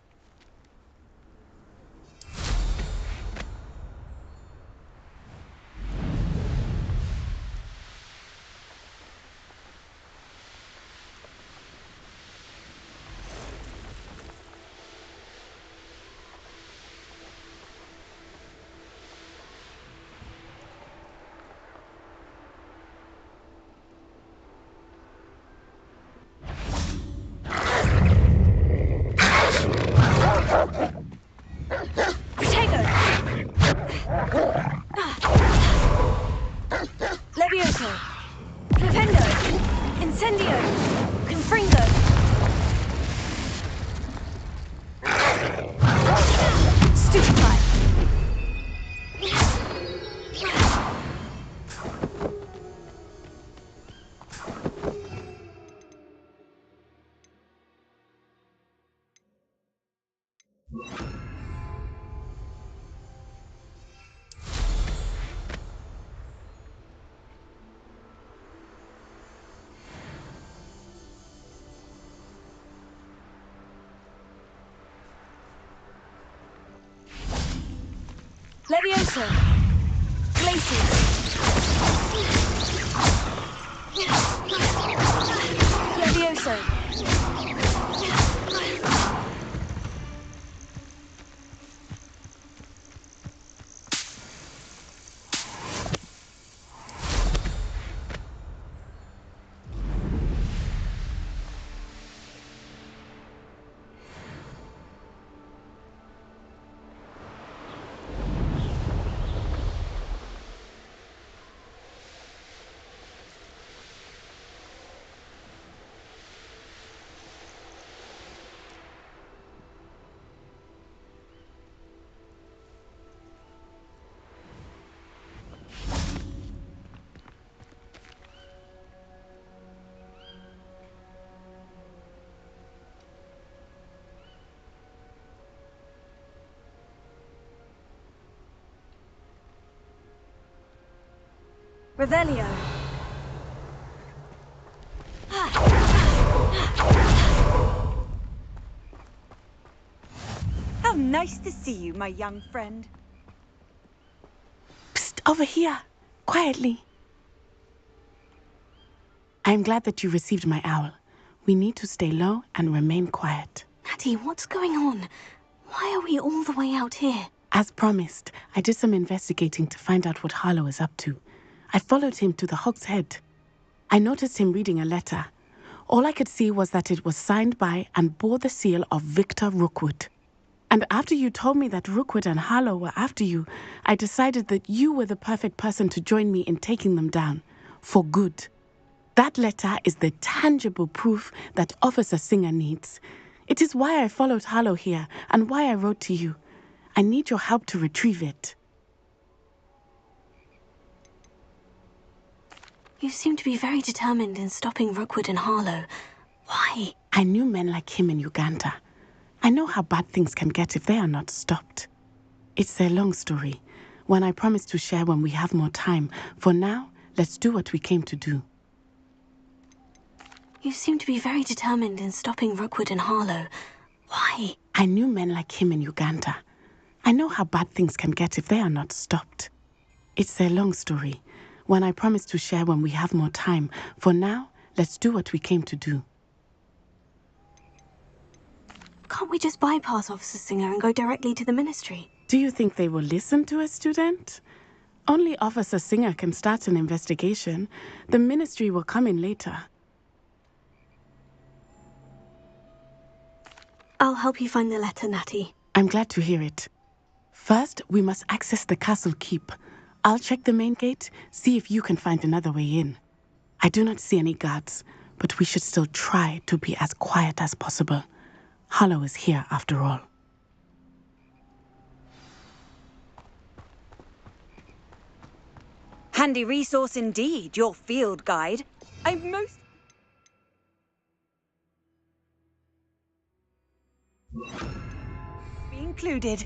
S1: Levioso! Flipendo! Incendio! Confringo! Stupefy! Levioso! Glacius! Levioso! Revelio!
S19: How nice to see you, my young friend. Psst, over here. Quietly. I'm glad that you received my owl. We need to stay low and remain quiet.
S1: Natty, what's going on? Why are we all the way out here?
S16: As promised, I did some investigating to find out what Harlow is up to. I followed him to the Hog's Head. I noticed him reading a letter. All I could see was that it was signed by and bore the seal of Victor Rookwood. And after you told me that Rookwood and Harlow were after you, I decided that you were the perfect person to join me in taking them down. For good. That letter is the tangible proof that Officer Singer needs. It is why I followed Harlow here and why I wrote to you. I need your help to retrieve it.
S1: You seem to be very determined in stopping Rookwood and Harlow. Why?
S16: I knew men like him in Uganda. I know how bad things can get if they are not stopped. It's a long story, one I promise to share when we have more time. For now, let's do what we came to do.
S1: You seem to be very determined in stopping Rookwood and Harlow. Why?
S16: I knew men like him in Uganda. I know how bad things can get if they are not stopped. It's a long story, one I promise to share when we have more time. For now, let's do what we came to do.
S1: Can't we just bypass Officer Singer and go directly to the ministry?
S16: Do you think they will listen to a student? Only Officer Singer can start an investigation. The ministry will come in later.
S1: I'll help you find the letter, Natty.
S16: I'm glad to hear it. First, we must access the castle keep. I'll check the main gate, see if you can find another way in. I do not see any guards, but we should still try to be as quiet as possible. Harlow is here after all.
S11: Handy resource indeed, your field guide. I'm most... be included.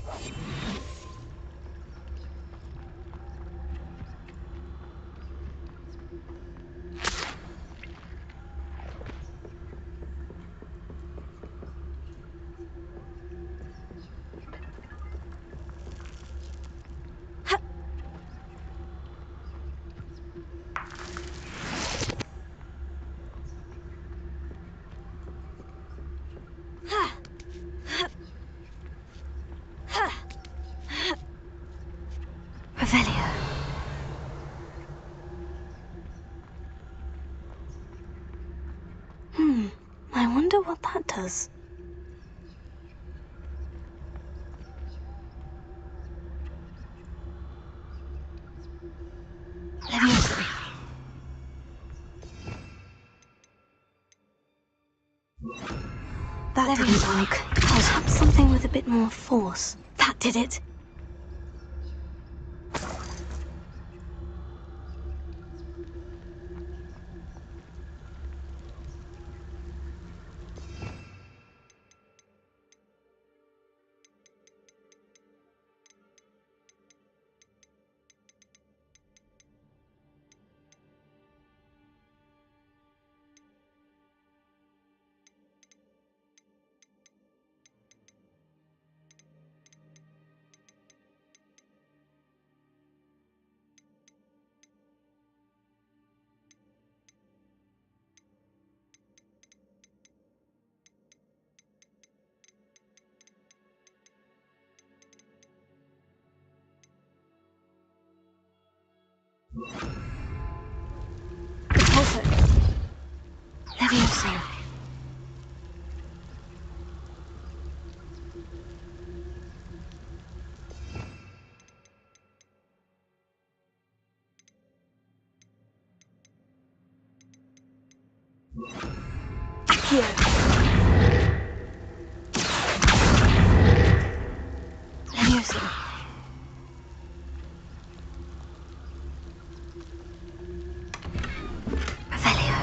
S1: Revelio. I wonder what that does. Leviosa. That didn't work. I'll tap something with a bit more force. That did it. Also, Leviosa. Accio. Leviosa. Revelio.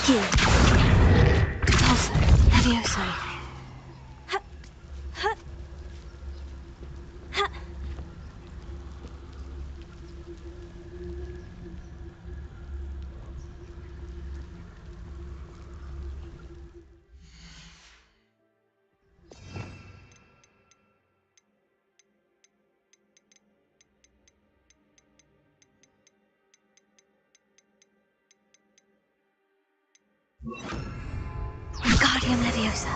S1: Q. Pulsar. Levioso. Wingardium Leviosa.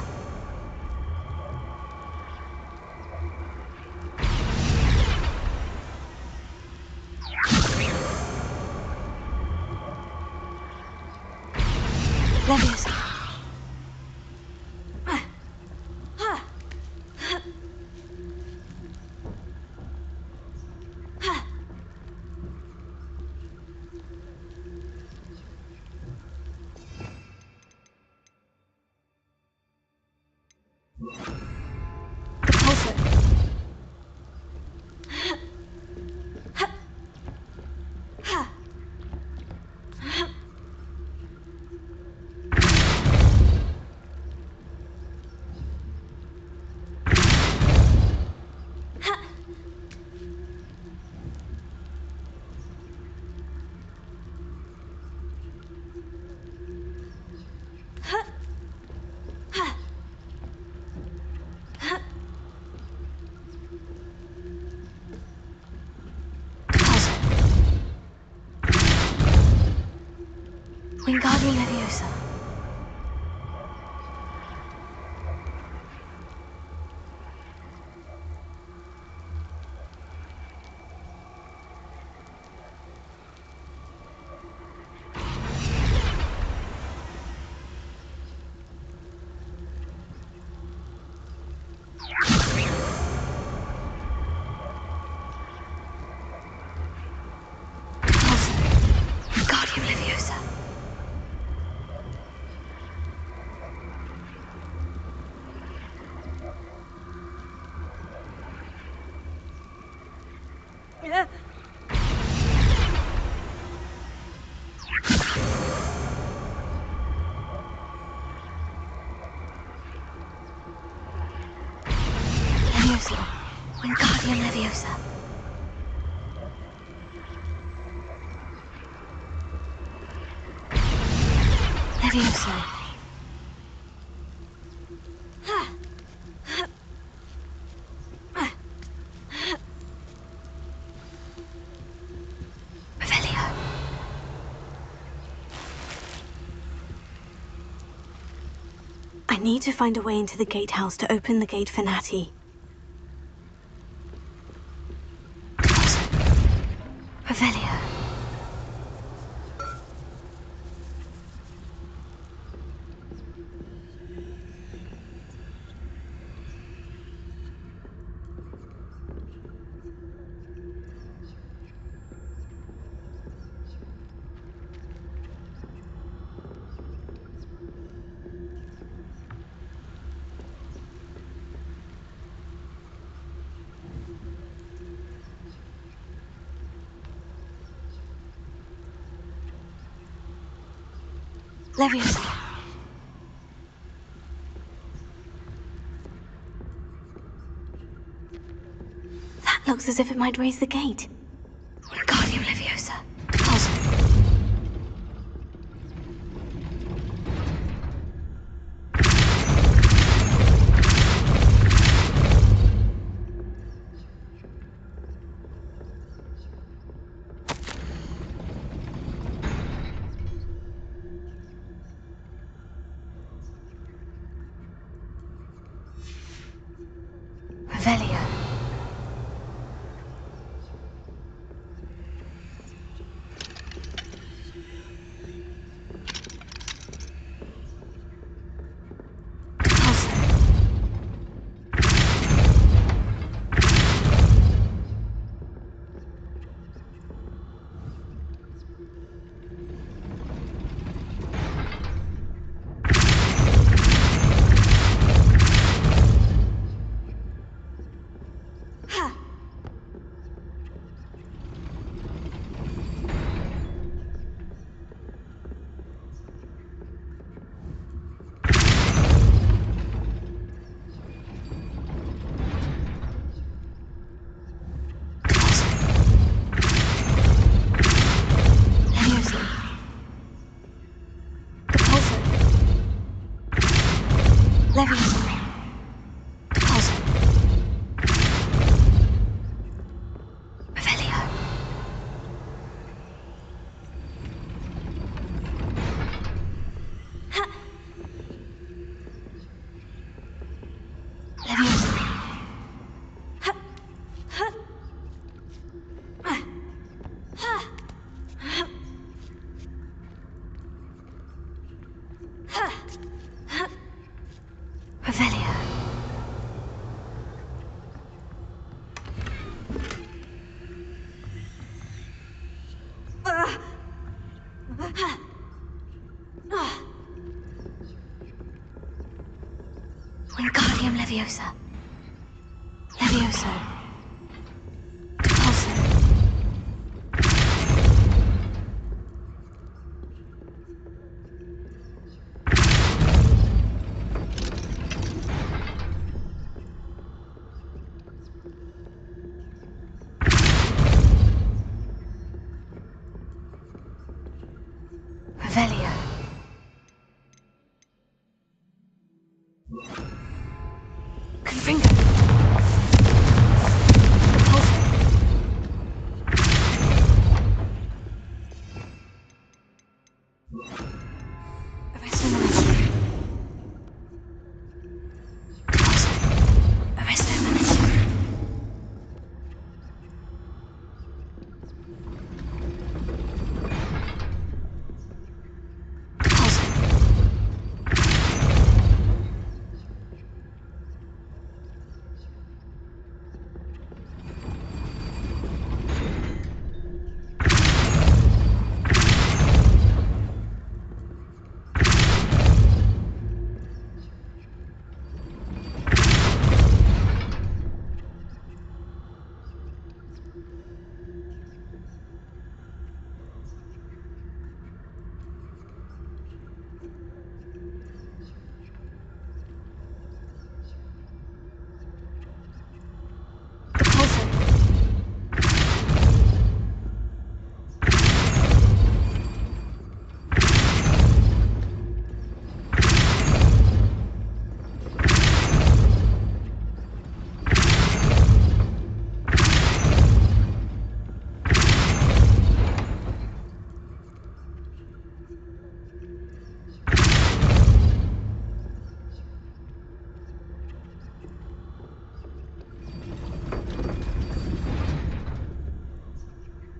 S1: Leviosa. Pulsar. Wingardium Leviosa. Wingardium Leviosa. Leviosa. Wingardium Leviosa. Leviosa. Revelio. I need to find a way into the gatehouse to open the gate for Natty. Revelio. Leviosa. That looks as if it might raise the gate. Wingardium Leviosa. Revelio.
S17: Leviosa. Deposit. Revelio. Ha. Leviosa. Ha. Ha. Ah. Ha. Ha. Ha. Ha. Revelio. Wingardium Leviosa. Levioso. Depulso. Revelio. Confringo. Depulso. Arresto Momentum. Depulso. Arresto Momentum. Depulso.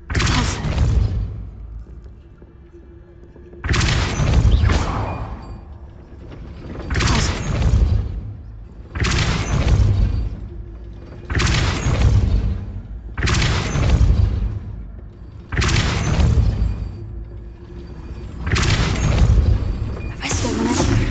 S17: Depulso. Arresto Momentum.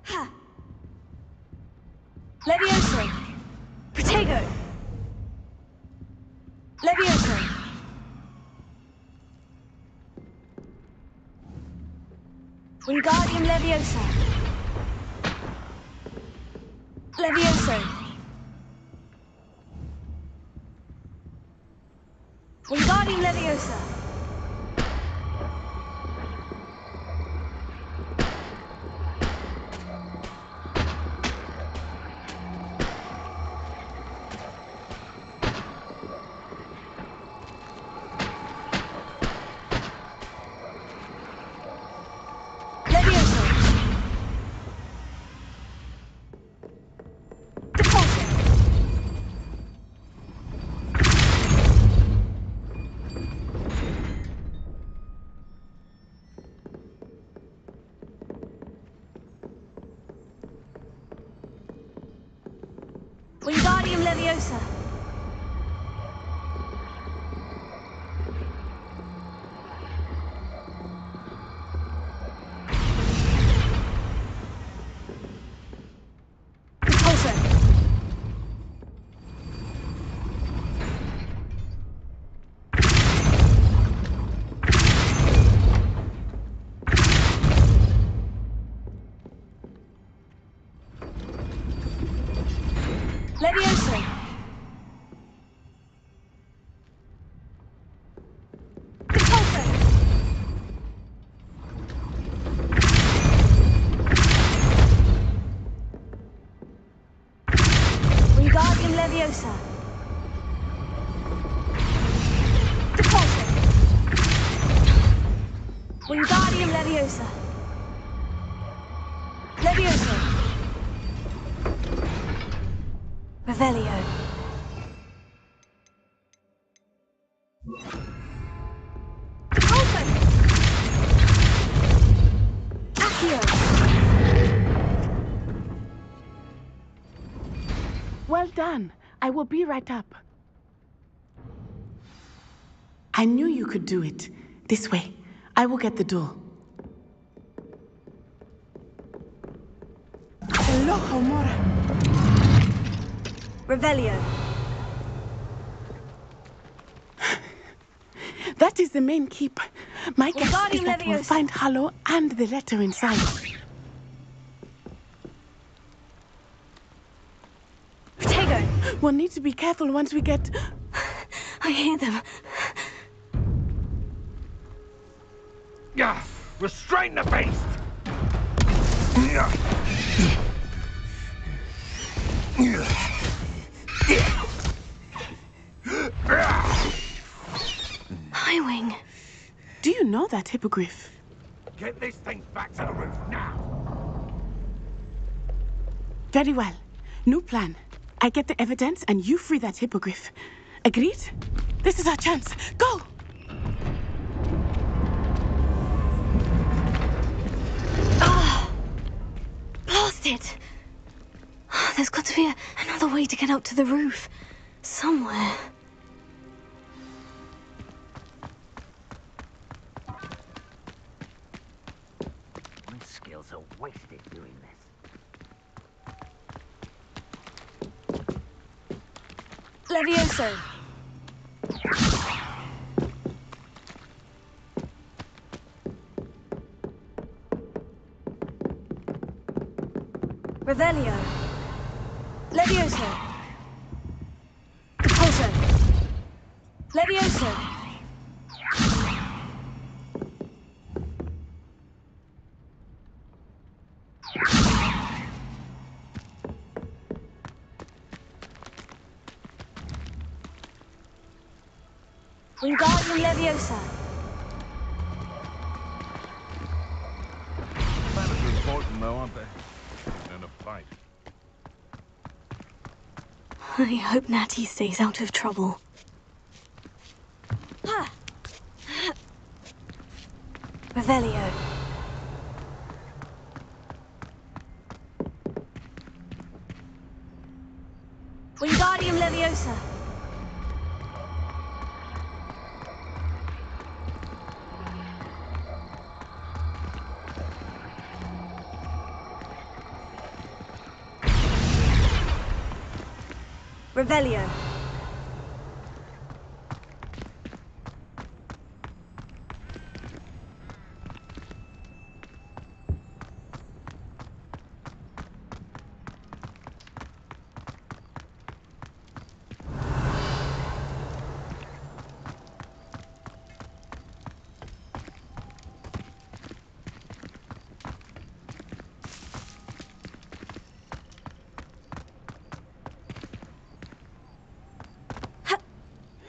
S17: Ha. Levioso. Protego. Levioso. Wingardium Leviosa. Levioso. Wingardium Leviosa. Levioso. Depulso. Wingardium Leviosa. Depulso.
S1: Leviosa! Leviosa! Revelio. Open! Accio!
S16: Well done. I will be right up. I knew you could do it. This way. I will get the door. Loco, Mora.
S1: Revelio.
S16: That is the main keep. My guess is
S1: Wingardium
S16: that we'll
S1: Leviosa.
S16: find Hallow and the letter inside.
S1: Protego.
S16: We'll need to be careful once we get...
S1: I hear them.
S4: Restrain the beast!
S1: Highwing.
S16: Do you know that hippogriff?
S4: Get this thing back to the roof now!
S16: Very well. New plan. I get the evidence and you free that hippogriff. Agreed? This is our chance. Go!
S1: Blast it! There's got to be another way to get up to the roof. Somewhere.
S3: My skills are wasted doing this.
S1: Levioso. Revelio. Levioso. Repulso. Levioso. Wingardium Leviosa.
S4: Manners are important, though, aren't they? In a fight.
S1: I hope Natty stays out of trouble. Revelio. Wingardium Leviosa. Revelio.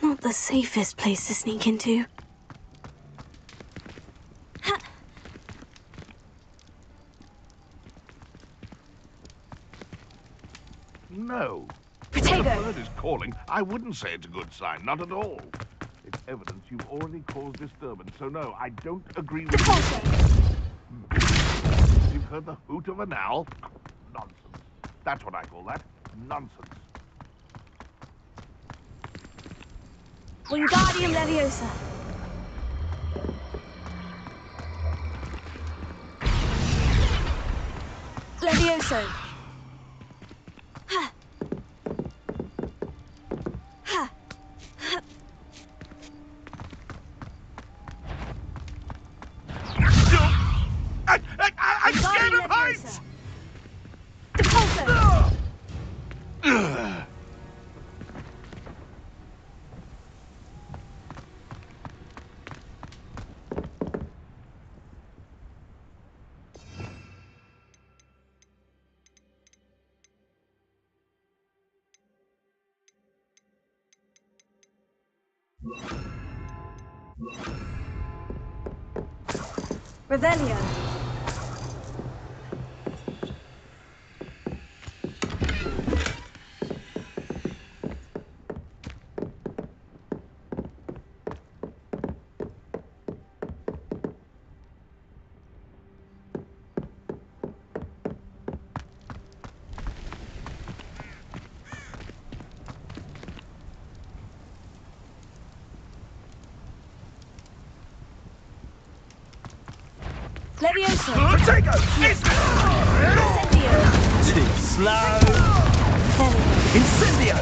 S1: Not the safest place to sneak into.
S4: No.
S1: Protego.
S4: If the bird is calling, I wouldn't say it's a good sign, not at all. It's evidence you've already caused disturbance, so no, I don't agree with you. You've heard the hoot of an owl? Nonsense. That's what I call that. Nonsense.
S1: Wingardium Leviosa. Levioso. Ha. Ha. Ha.
S4: I'm scared of heights!
S1: Repulso.
S11: Revelio. Levioso.
S4: Protego!
S11: Incendio.
S3: Too slow. Incendio!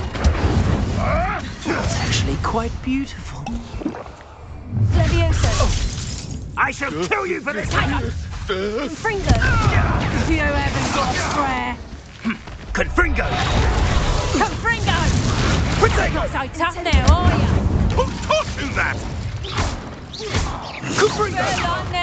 S3: That's actually quite beautiful.
S11: Levioso.
S3: I shall kill you for this!
S11: Fringo.
S7: You haven't got a spare.
S3: Confringo!
S7: Confringo!
S3: Protego!
S7: Not so tough now, are you?
S4: Who taught you that?
S3: Confringo!
S7: Well, I'm